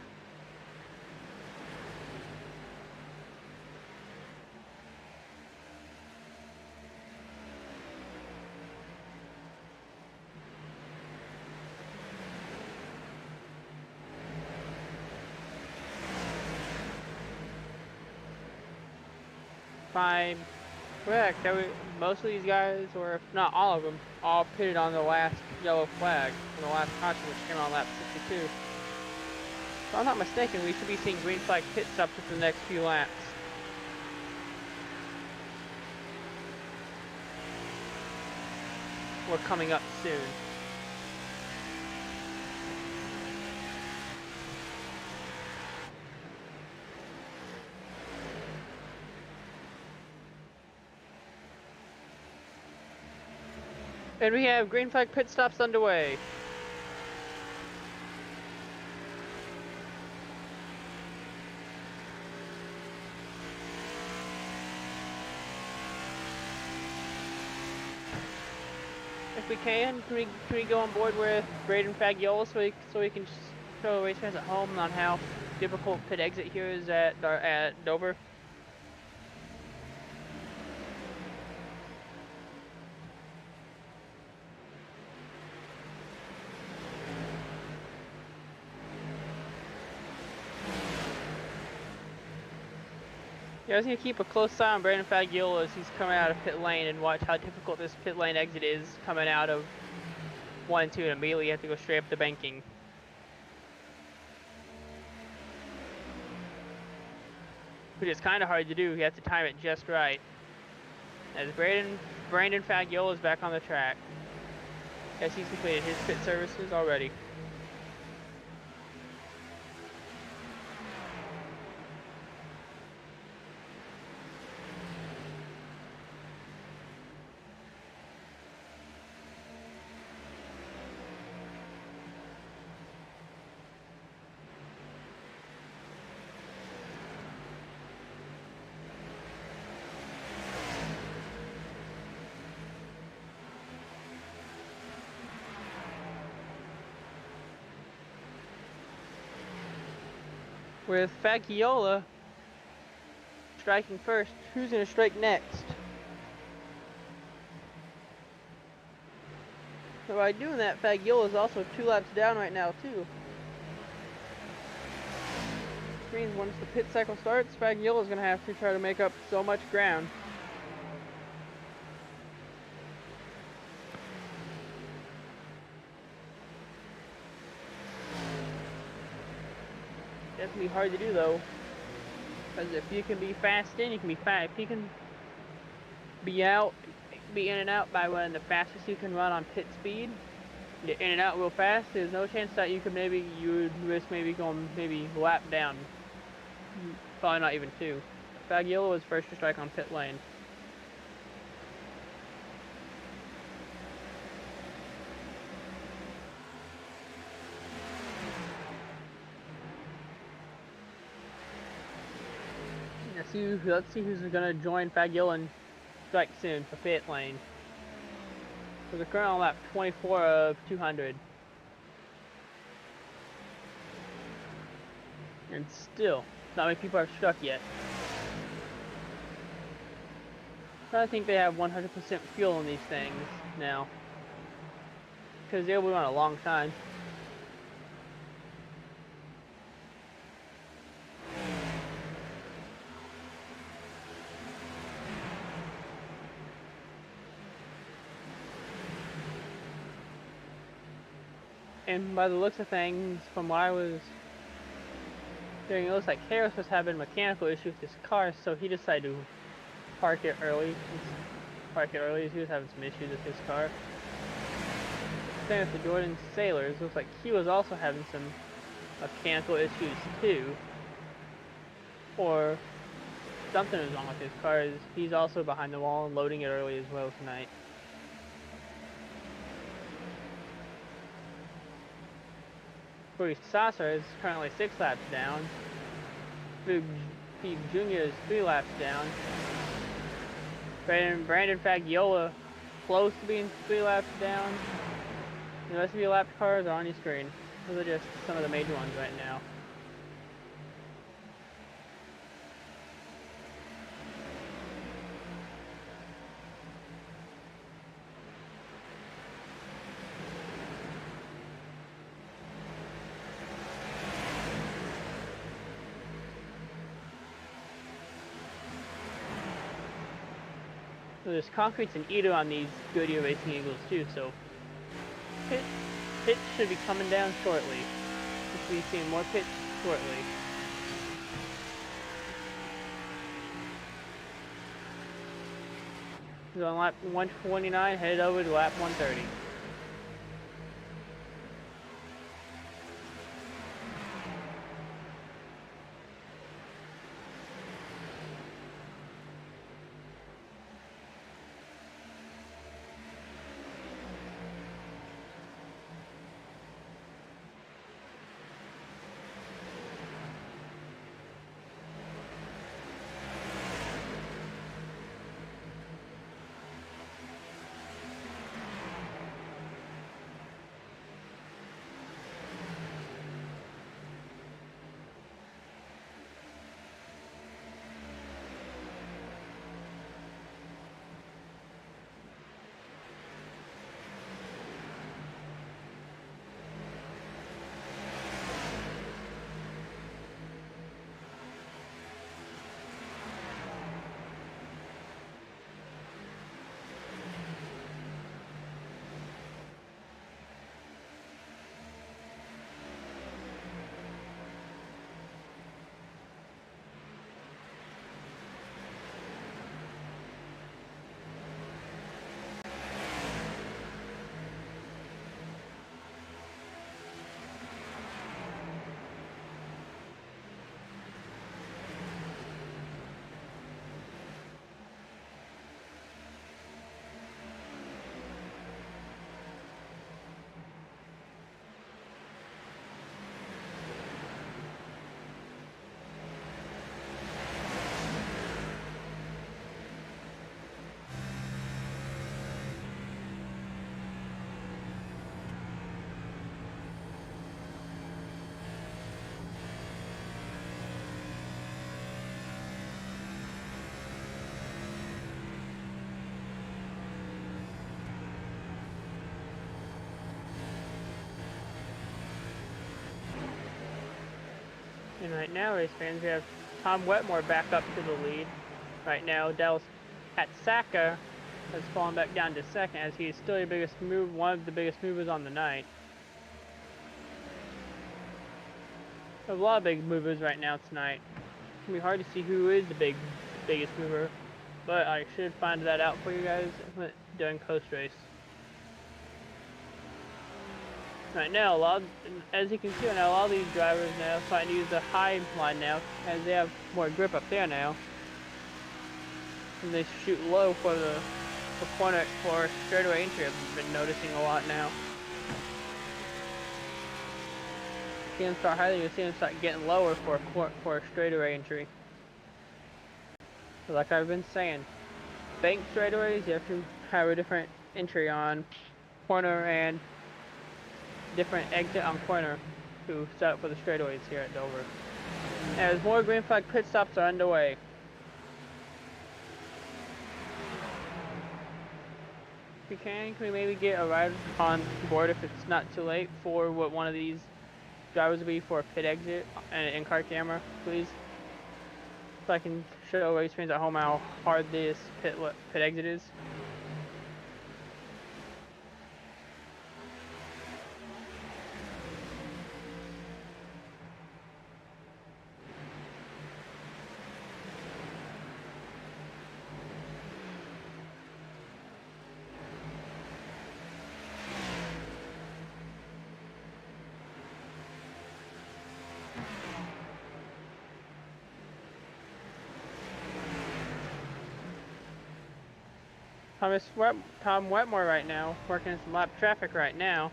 Fine. Correct. Most of these guys, or if not all of them, all pitted on the last yellow flag, on the last caution, which came on lap 62. If I'm not mistaken, we should be seeing green flag pit stops within the next few laps. We're coming up soon. And we have green flag pit stops underway. If we can we go on board with Braden Fagiola so we can show race fans at home on how difficult pit exit here is at Dover? Yeah, I was gonna keep a close eye on Brandon Fagiola as he's coming out of pit lane and watch how difficult this pit lane exit is coming out of 1 and 2 and immediately you have to go straight up the banking. Which is kind of hard to do. You have to time it just right. As Brandon Fagiola is back on the track. Yes, he's completed his pit services already. With Fagiola striking first, who's going to strike next? So by doing that, Fagiola is also 2 laps down right now too. Which means once the pit cycle starts, Fagiola is going to have to try to make up so much ground. That's gonna be hard to do though, because if you can be fast in, you can be fast. If you can be out, be in and out by one of the fastest you can run on pit speed, get in and out real fast, there's no chance that you would risk maybe going maybe lap down. Probably not even two. Fagiolo was first to strike on pit lane. Let's see who's gonna join Fagiolo and strike soon for pit lane. So the current on lap 24 of 200. And still, not many people have struck yet. I think they have 100% fuel in these things now. Because they'll be on a long time. And by the looks of things, from what I was hearing, it looks like Harris was having mechanical issues with his car, so he decided to park it early. He was having some issues with his car. Same with the Jordan Sailors. Looks like he was also having some mechanical issues too. Or something was wrong with his car. He's also behind the wall and loading it early as well tonight. Bruce Sasser is currently 6 laps down. Big Jr. is 3 laps down. Brandon Fagiolo close to being 3 laps down. The rest of your lap cars are on your screen. Those are just some of the major ones right now. So there's concretes and Edo on these Goodyear Racing Eagles too, so pitch should be coming down shortly. We should be seeing more pitch shortly. So on lap 129, headed over to lap 130. And right now, race fans, we have Tom Wetmore back up to the lead. Right now, Dallas Hatsaka has fallen back down to second, as he is still one of the biggest movers on the night. There's a lot of big movers right now tonight. It's gonna be hard to see who is the biggest mover, but I should find that out for you guys during post race. Right now, as you can see right now, a lot of these drivers now starting to use the high line now, as they have more grip up there now, and they shoot low for corner for straightaway entry. I've been noticing a lot now. See them start higher, you see them start getting lower for a straightaway entry. Like I've been saying, bank straightaways, you have to have a different entry on corner and different exit on corner to set up for the straightaways here at Dover. As more green flag pit stops are underway. If we can we maybe get a ride on board if it's not too late for what one of these drivers will be for a pit exit and an in-car camera, please? So I can show race fans at home how hard this pit exit is. Tom Wetmore right now, working in some lap traffic right now.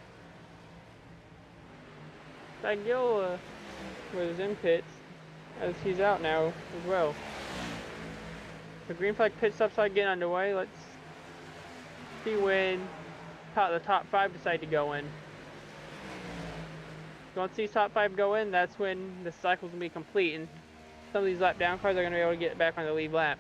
Bagiola was in pits, as he's out now as well. The green flag pit stops are getting underway. Let's see when the top 5 decide to go in. Once these top 5 go in, that's when the cycle's gonna be complete, and some of these lap down cars are gonna be able to get back on the lead lap.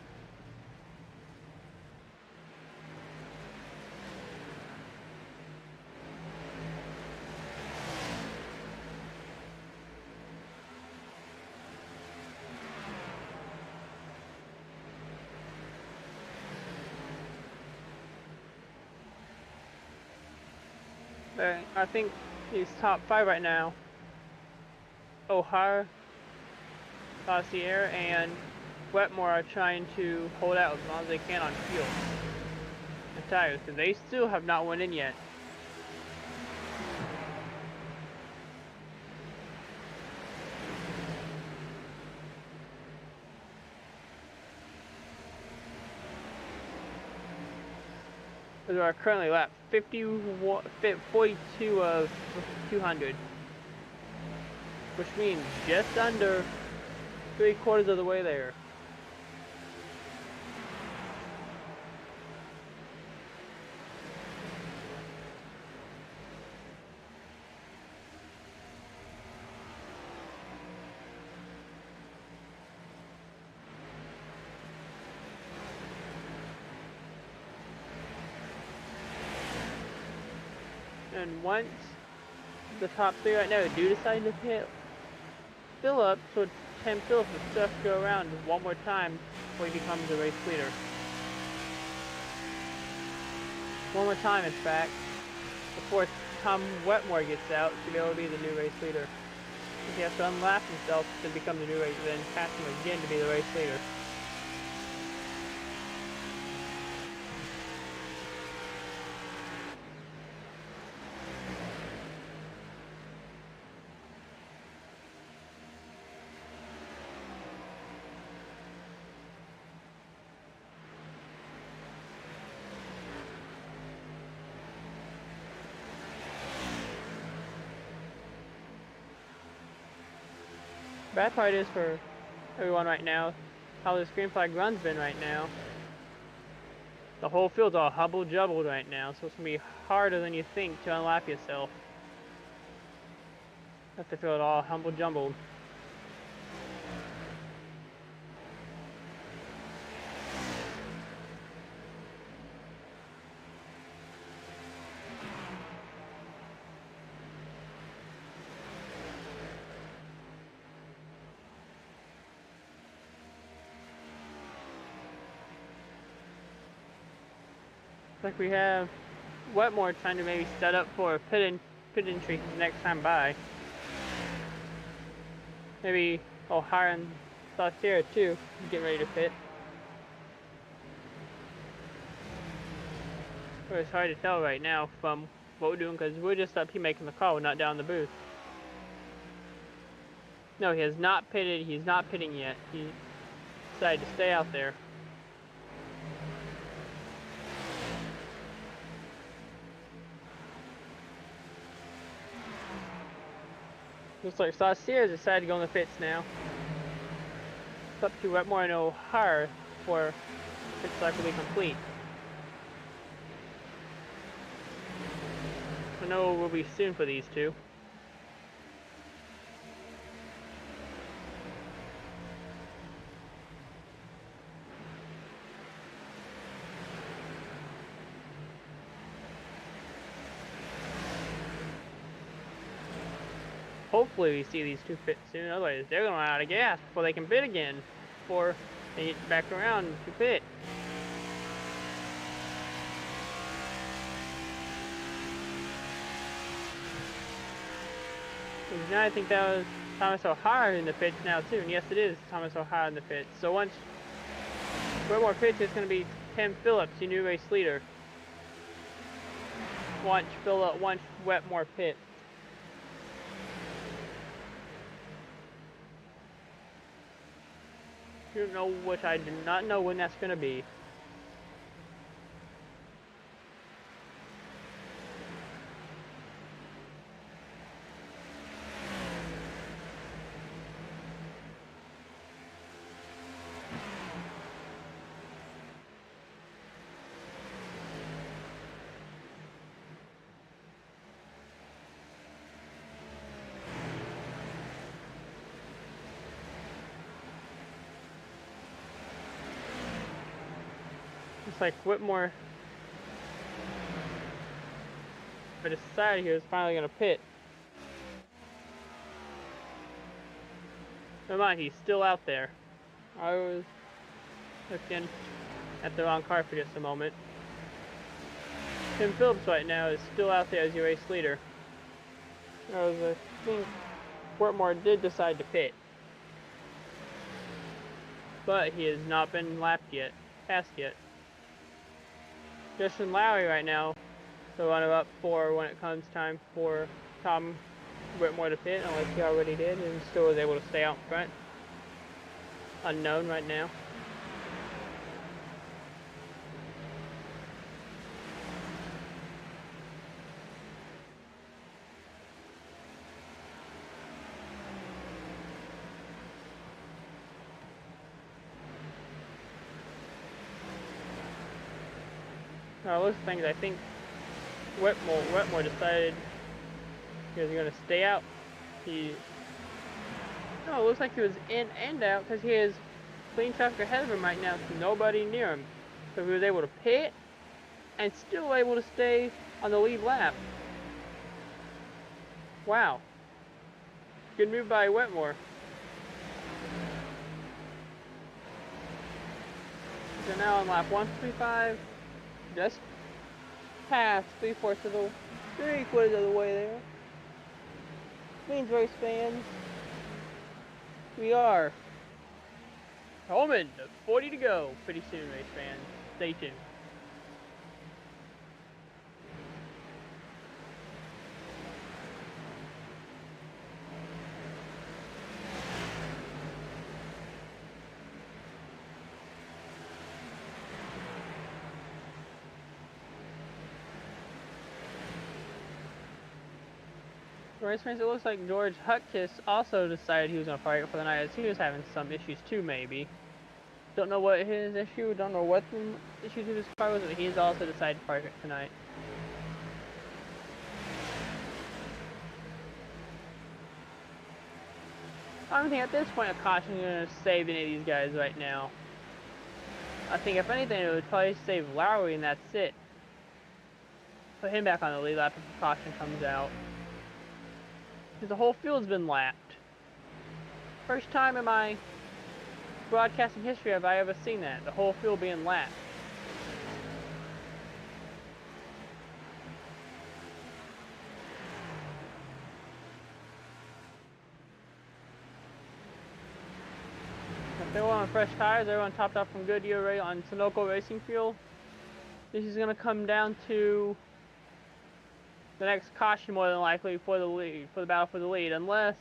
I think these top 5 right now, O'Hara, Sierra, and Wetmore are trying to hold out as long as they can on fuel and tires, because they still have not went in yet. We are currently lap 42 of 200, which means just under 3/4 of the way there. And once the top 3 right now do decide to hit Phillips, so Tim Phillips will just go around one more time before he becomes the race leader. One more time, in fact, before Tom Wetmore gets out to be able to be the new race leader. He has to unlap himself to become the new race, then pass him again to be the race leader. Bad part is for everyone right now, how this green flag run's been right now. The whole field's all hubble-jubbled right now, so it's going to be harder than you think to unlap yourself. You have to feel it all humble-jumbled. Like we have Wetmore trying to maybe set up for a pit entry next time by. Maybe O'Hara and Saucier too, getting ready to pit. But it's hard to tell right now from what we're doing because we're just up here making the call, we're not down the booth. No, he has not pitted. He's not pitting yet. He decided to stay out there. Looks like Saucier decided to go in the pits now. It's up to Wetmore and O'Hara for pit cycle to be complete. I know it will be soon for these two. Hopefully we see these two pit soon, otherwise they're going to run out of gas before they can pit again, before they get back around to pit. Now I think that was Thomas O'Hara in the pits now too, and yes it is Thomas O'Hara in the pits. So once Wetmore pits, it's going to be Tim Phillips, your new race leader. Once Wetmore pits. You know, which I do not know when that's going to be. It's like Whitmore, I decided he was finally going to pit. Never mind, he's still out there. I was looking at the wrong car for just a moment. Tim Phillips right now is still out there as your race leader. I think Whitmore did decide to pit. But he has not been lapped yet, passed yet. Justin Lowry right now, the runner-up for when it comes time for Tom Whitmore to pit, unless he already did and still was able to stay out front. Unknown right now. Those things, I think Wetmore decided he was going to stay out. No, it looks like he was in and out because he has clean traffic ahead of him right now, so nobody near him. So he was able to pit and still able to stay on the lead lap. Wow. Good move by Wetmore. So now on lap 135. Just past 3/4 of the way there. Means race fans, we are home in 40 to go pretty soon, race fans. Stay tuned. Race fans, it looks like George Hutkiss also decided he was going to park it for the night, as he was having some issues too, maybe. Don't know what his issue, don't know what the issues with his car was, but he's also decided to park it tonight. I don't think at this point a caution is going to save any of these guys right now. I think if anything, it would probably save Lowry, and that's it. Put him back on the lead lap if the caution comes out. Because the whole field's been lapped. First time in my broadcasting history have I ever seen that. The whole field being lapped. They were on fresh tires. Everyone topped off from Goodyear on Sunoco racing fuel. This is going to come down to the next caution, more than likely, for the lead, for the battle for the lead, unless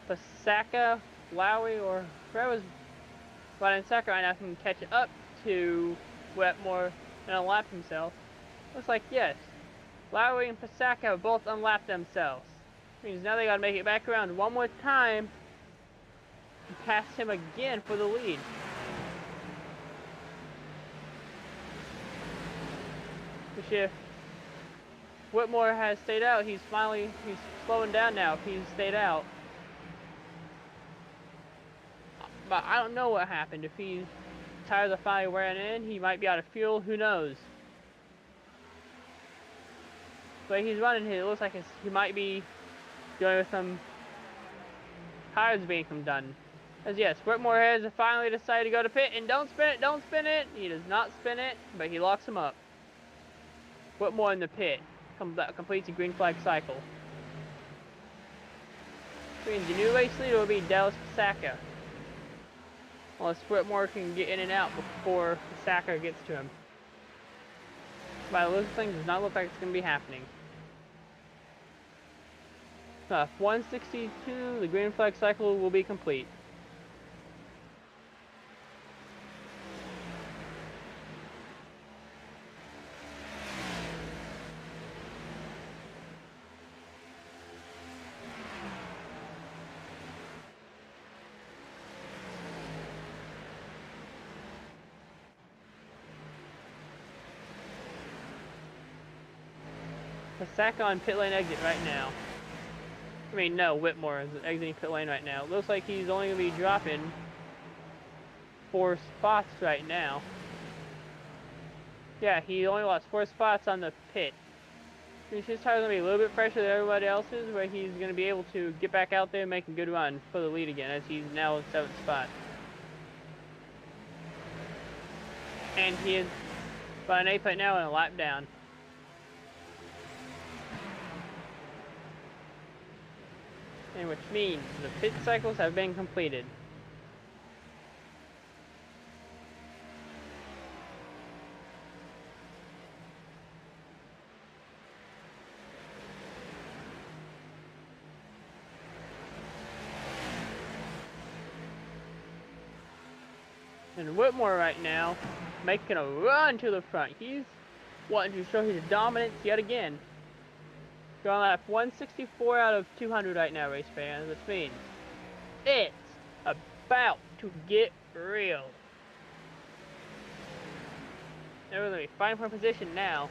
Pasaka, Lowry, or whoever's running second right now can catch up to Wetmore and unlap himself. Looks like yes. Lowry and Pasaka have both unlapped themselves. Means now they gotta make it back around one more time and pass him again for the lead. Which if Whitmore has stayed out, he's slowing down now if he's stayed out. But I don't know what happened. If his tires are finally wearing in, he might be out of fuel, who knows. But he's running, it looks like he might be dealing with some tires being done. As yes, Whitmore has finally decided to go to pit, and don't spin it, don't spin it! He does not spin it, but he locks him up. Whitmore in the pit completes a green flag cycle. Which means the new race leader will be Dallas Pasaka. Unless Whitmore can get in and out before Pasaka gets to him. By the looks of things, does not look like it's going to be happening. 162, the green flag cycle will be complete. Pasaka on pit lane exit right now. I mean, no, Whitmore is exiting pit lane right now. It looks like he's only going to be dropping 4 spots right now. Yeah, he only lost 4 spots on the pit. His tire's going to be a little bit fresher than everybody else's, where he's going to be able to get back out there and make a good run for the lead again, as he's now in 7th spot. And he is about an 8th right now and a lap down. And which means the pit cycles have been completed. And Whitmore right now making a run to the front. He's wanting to show his dominance yet again. Going lap 164 out of 200 right now, race fans, which means it's about to get real. They're going to be fighting for position now.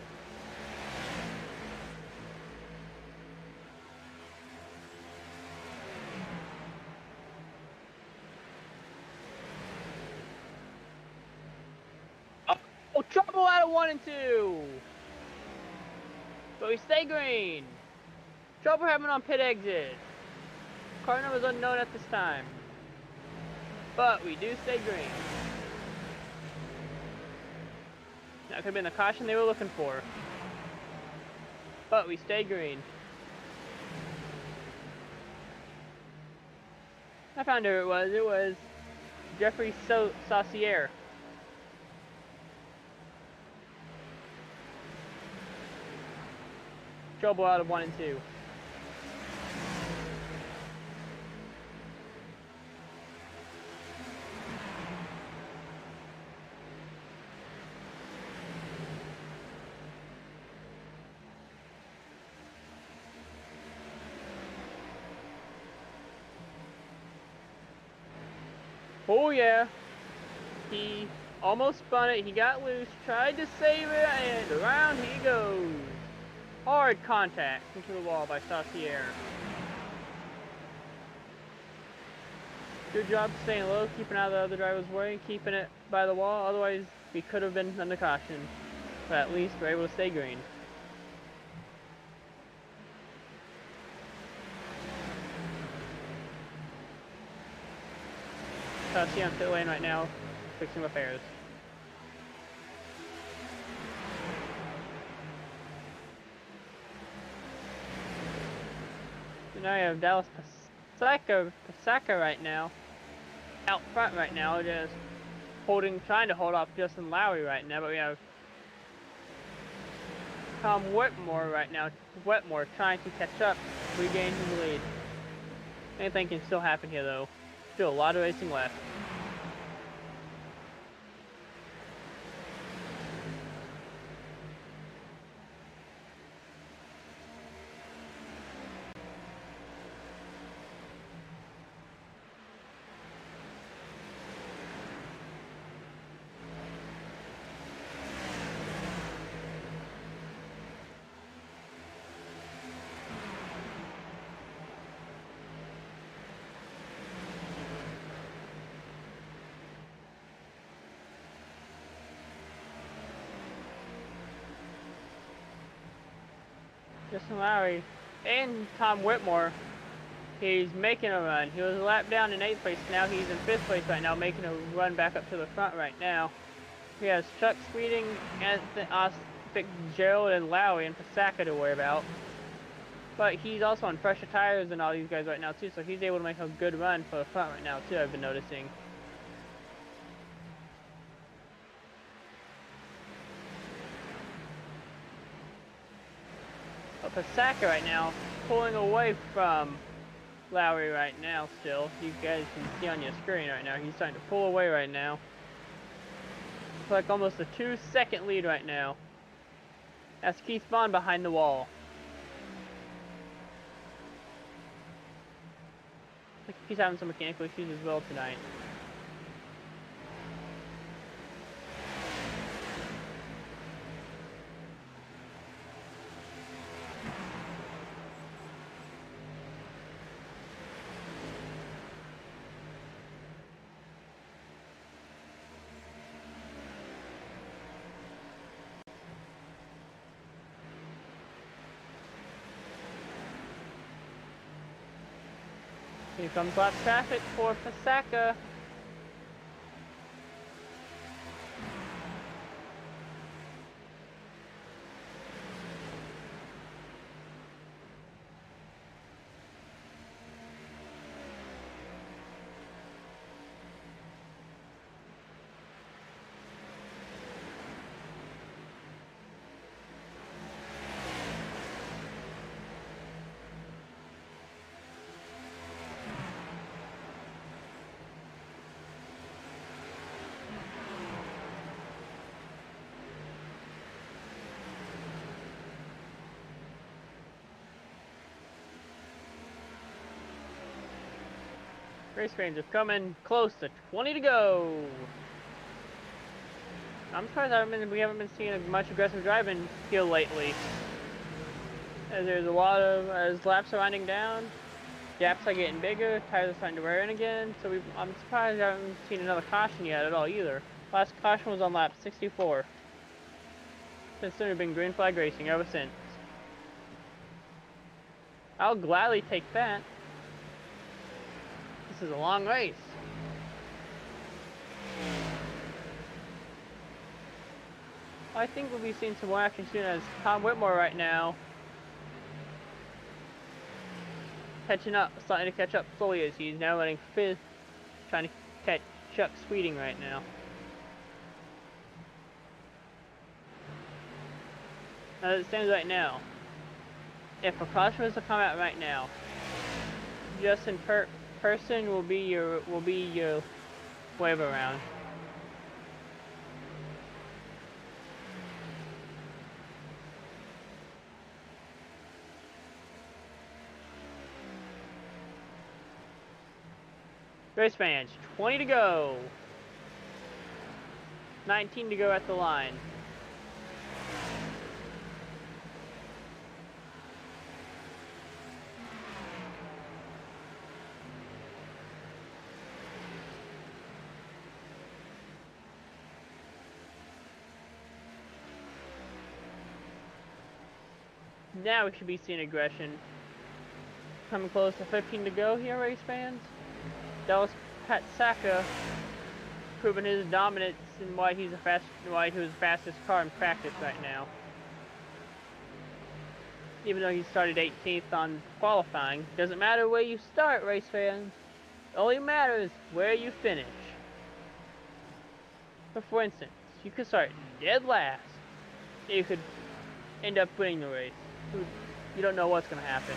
Oh, trouble out of 1 and 2! But we stay green. Trouble happened on pit exit. Car number is unknown at this time. But we do stay green. That could have been the caution they were looking for. But we stay green. I found who it was. It was Jeffrey Saucier. Trouble out of 1 and 2. Oh yeah, he almost spun it, he got loose, tried to save it, and around he goes. Hard contact into the wall by Saucier. Good job staying low, keeping out of the other driver's way, keeping it by the wall, otherwise we could have been under caution. But at least we're able to stay green. Saucier on pit lane right now, fixing repairs. So now you have Dallas Pasaka right now, out front right now, just trying to hold off Justin Lowry right now, but we have Tom Whitmore right now. Whitmore trying to catch up, regain his lead. Anything can still happen here though. Still a lot of racing left. Justin Lowry and Tom Whitmore, he's making a run. He was a lap down in 8th place, now he's in 5th place right now, making a run back up to the front right now. He has Chuck Sweeting, Fitzgerald, and Lowry and Pasaka to worry about. But he's also on fresher tires than all these guys right now too, so he's able to make a good run for the front right now too, I've been noticing. But Pasaka right now, pulling away from Lowry right now still. You guys can see on your screen right now, he's starting to pull away right now. It's like almost a 2-second lead right now. That's Keith Vaughn behind the wall. Looks like he's having some mechanical issues as well tonight. Here comes lap traffic for Pasaka. Race fans are coming close to 20 to go. I'm surprised we haven't been seeing much aggressive driving here lately. As there's a lot of, as laps are winding down, gaps are getting bigger, tires are starting to wear in again, so I'm surprised I haven't seen another caution yet at all either. Last caution was on lap 64. Since then we've been green flag racing ever since. I'll gladly take that. This is a long race. I think we'll be seeing some more action soon as Tom Whitmore right now starting to catch up slowly as he's now running 5th, trying to catch Chuck Sweeting right now. As it stands right now, if a caution was to come out right now, Justin Person will be your wave around. Race fans, 20 to go. 19 to go at the line. Now we should be seeing aggression. Coming close to 15 to go here, race fans. Dallas Pasaka proving his dominance and why he was the fastest car in practice right now. even though he started 18th on qualifying. Doesn't matter where you start, race fans. It only matters where you finish. But for instance, you could start dead last. You could end up winning the race. You don't know what's going to happen.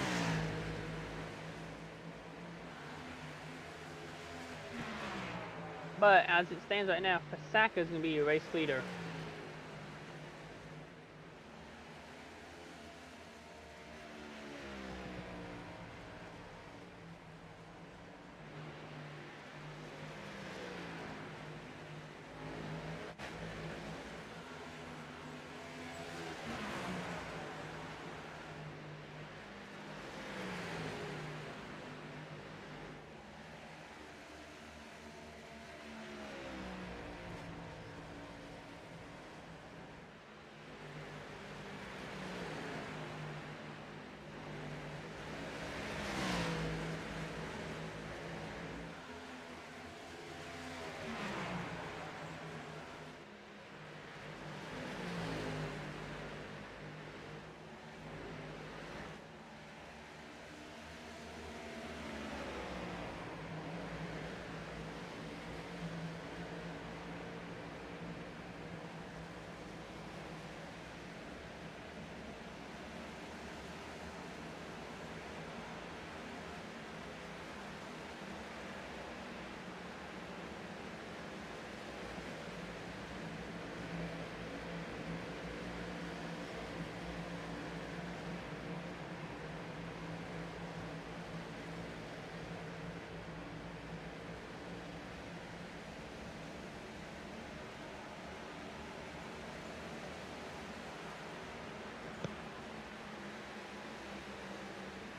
But as it stands right now, Pasaka is going to be your race leader.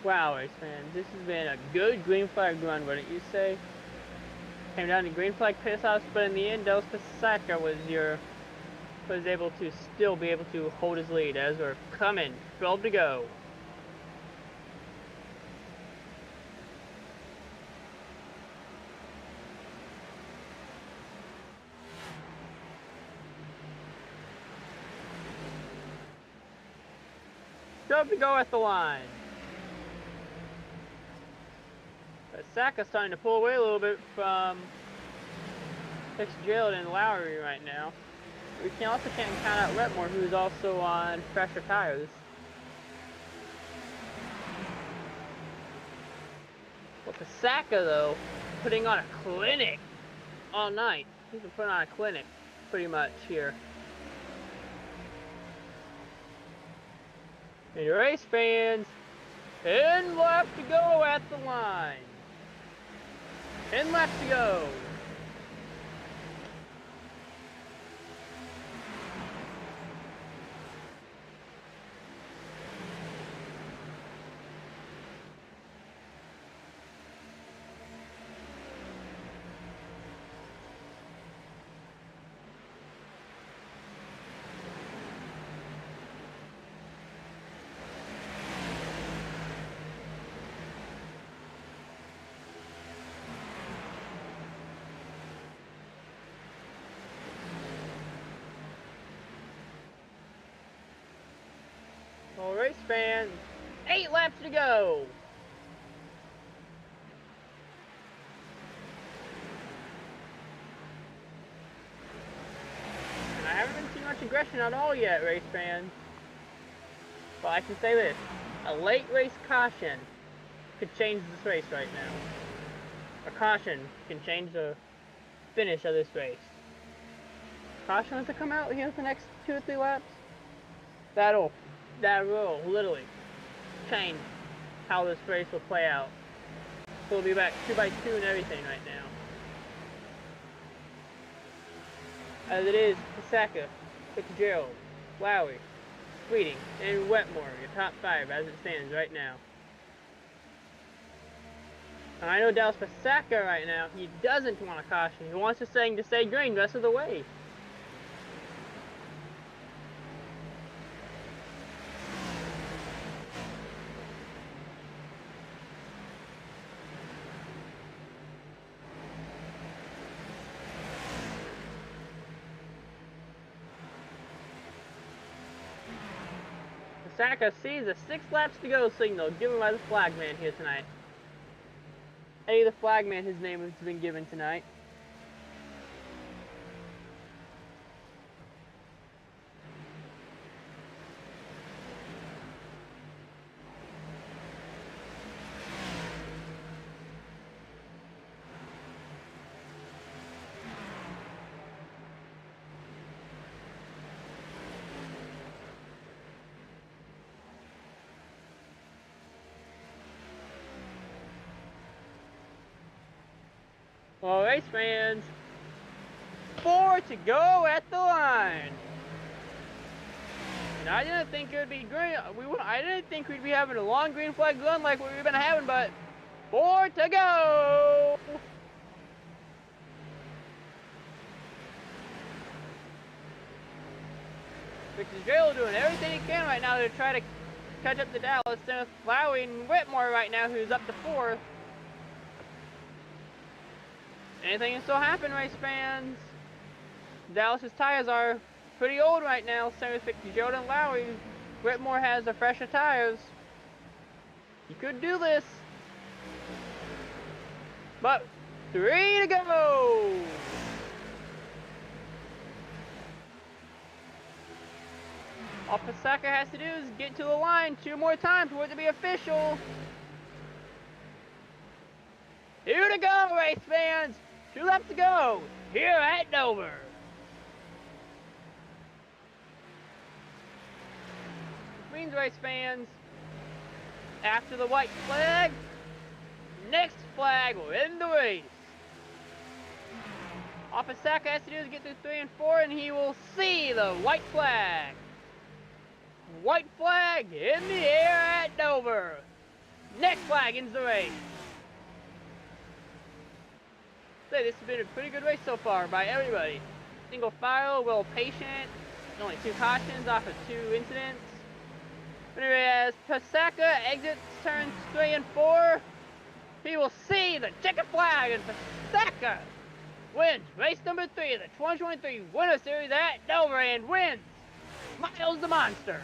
Wow, race fans, this has been a good green flag run, wouldn't you say? Came down to green flag pit stops, but in the end, Del Pasaka was able to still be able to hold his lead as we're coming, 12 to go. Up to go at the line. But Saka's starting to pull away a little bit from Fitzgerald and Lowry right now. We can't count out Wetmore, who's also on fresher tires. But Pasaka, though, putting on a clinic all night. He's been putting on a clinic pretty much here. And your race fans, 10 laps to go at the line. 10 laps to go. Well, race fans, 8 laps to go. And I haven't seen much aggression at all yet, race fans. But I can say this, a late race caution could change this race right now. A caution can change the finish of this race. Caution has to come out here the next 2 or 3 laps. That will literally change how this race will play out. So we'll be back 2 by 2 and everything right now. As it is, Pasaka, Fitzgerald, Lowry, Sweeting, and Wetmore, your top 5 as it stands right now. And I know Dallas Pasaka right now, he doesn't want a caution. He wants this thing to stay green the rest of the way. Pasaka sees a 6 laps to go signal given by the flagman here tonight. Eddie the flagman, his name has been given tonight. Well, race fans, 4 to go at the line. And I didn't think it would be green. I didn't think we'd be having a long green flag run like we've been having, but 4 to go. Fitzgerald doing everything he can right now to try to catch up to Dallas. Then Lowry and Whitmore right now, who's up to 4th. Anything can still happen, race fans. Dallas's tires are pretty old right now. Same with Fitzgerald and Lowry. Whitmore has the fresher tires. You could do this. But 3 to go. All Pasaka has to do is get to the line 2 more times for it to be official. 2 to go, race fans. 2 laps to go here at Dover. Which means, race fans, after the white flag, next flag will end the race. All Pasaka has to do is get through 3 and 4, and he will see the white flag. White flag in the air at Dover. Next flag ends the race. Say, this has been a pretty good race so far by everybody. Single file, well patient, only 2 cautions off of 2 incidents. But anyway, as Pasaka exits turns 3 and 4, he will see the checkered flag, and Pasaka wins race number 3 of the 2023 Winter Series at Dover and wins Miles the Monster.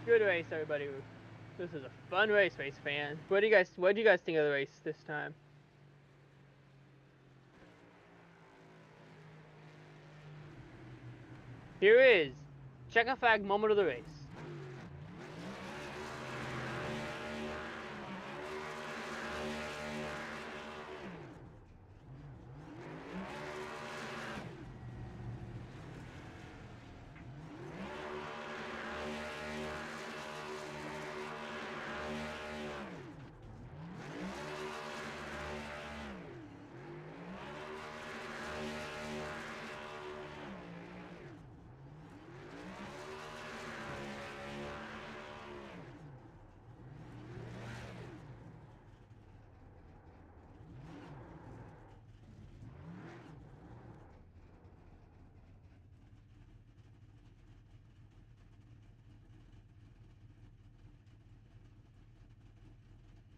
Good race, everybody. This is a fun race, fans. What do you guys think of the race this time? Here is checker flag moment of the race.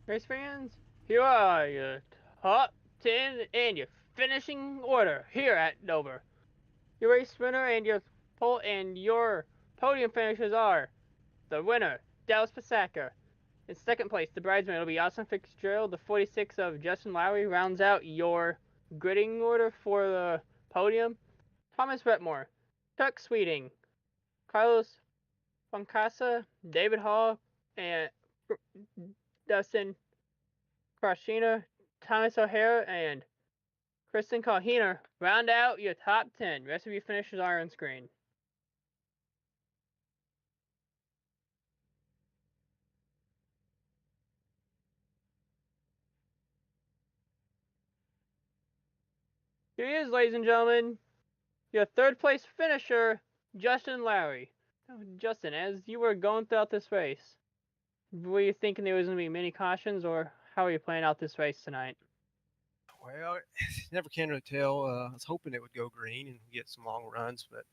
Race fans, here are your top 10 and your finishing order here at Dover. Your race winner and your podium finishers are the winner, Dallas Pasaka. In second place, the bridesmaid will be Austin Fitzgerald. The 46 of Justin Lowry rounds out your gridding order for the podium. Thomas Wetmore, Chuck Sweeting, Carlos Foncasa, David Hall, and Dustin Krashina, Thomas O'Hara, and Kristen Kalhiner round out your top 10. Rest of your finishers are on screen. Here he is, ladies and gentlemen, your third place finisher, Justin Lowry. Justin, as you were going throughout this race, were you thinking there was going to be many cautions, or how are you playing out this race tonight? Well, never can really tell. I was hoping it would go green and get some long runs, but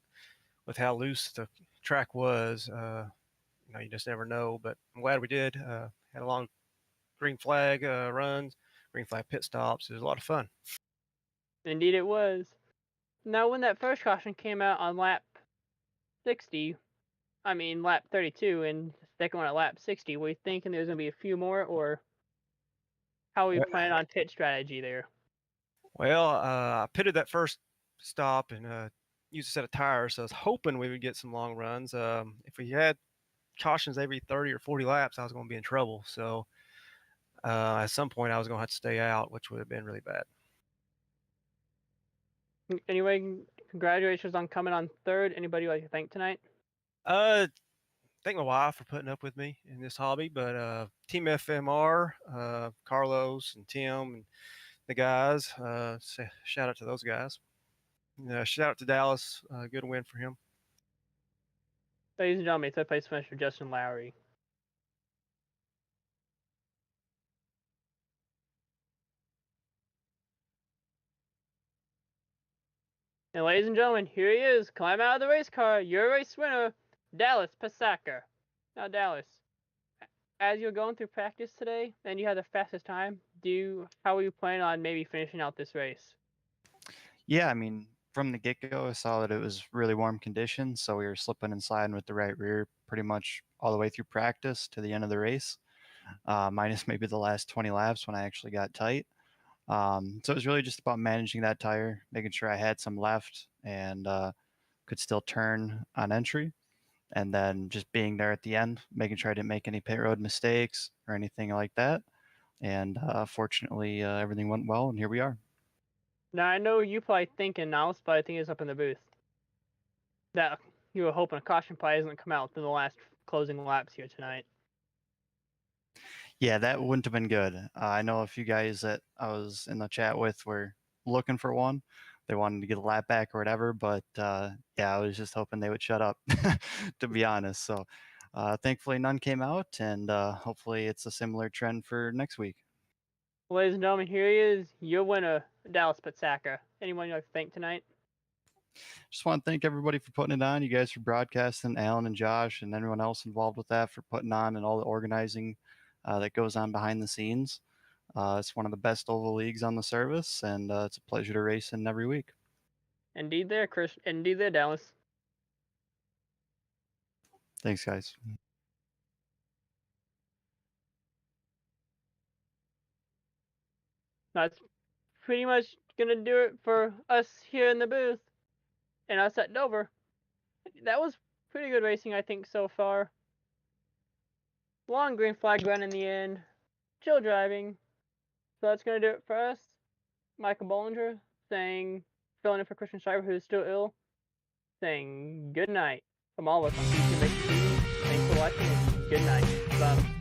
with how loose the track was, you just never know. But I'm glad we did. Had a long green flag runs, green flag pit stops. It was a lot of fun. Indeed, it was. Now, when that first caution came out on lap 60, lap 32, and the second one at lap 60, were you thinking there's going to be a few more, or how are we planning on pit strategy there? Well, I pitted that first stop and used a set of tires, so I was hoping we would get some long runs. If we had cautions every 30 or 40 laps, I was going to be in trouble. So at some point, I was going to have to stay out, which would have been really bad. Anyway, congratulations on coming on third. Anybody you'd like to thank tonight? Thank my wife for putting up with me in this hobby, but Team FMR, Carlos and Tim and the guys, shout out to those guys. Shout out to Dallas, good win for him. Ladies and gentlemen, third place finisher Justin Lowry. And ladies and gentlemen, here he is. Climb out of the race car. Your race winner, Dallas Pasaka. Now, Dallas, as you're going through practice today and you had the fastest time, how are you planning on maybe finishing out this race? Yeah, from the get-go, I saw that it was really warm conditions, so we were slipping and sliding with the right rear pretty much all the way through practice to the end of the race, minus maybe the last 20 laps when I actually got tight. So it was really just about managing that tire, making sure I had some left and could still turn on entry, and then just being there at the end, making sure I didn't make any pit road mistakes or anything like that. And fortunately, everything went well, and here we are. Now, I know you probably thinking now, but I think it's up in the booth, that you were hoping a caution probably hasn't come out in the last closing laps here tonight. Yeah, that wouldn't have been good. I know a few guys that I was in the chat with were looking for one. They wanted to get a lap back or whatever, but yeah, I was just hoping they would shut up, to be honest. So thankfully none came out, and hopefully it's a similar trend for next week. Ladies and gentlemen, here he is, your winner, Dallas Patsaka. Anyone you'd like to thank tonight? Just want to thank everybody for putting it on. You guys for broadcasting, Alan and Josh, and everyone else involved with that for putting on and all the organizing that goes on behind the scenes. It's one of the best oval leagues on the service, and it's a pleasure to race in every week. Indeed there, Chris. Indeed there, Dallas. Thanks, guys. That's pretty much going to do it for us here in the booth and us at Dover. That was pretty good racing, I think, so far. Long green flag run in the end. Chill driving. So that's going to do it for us. Michael Bollinger filling in for Christian Schreiber, who is still ill, saying good night from all of us on YouTube. Thanks for watching. Good night. Bye.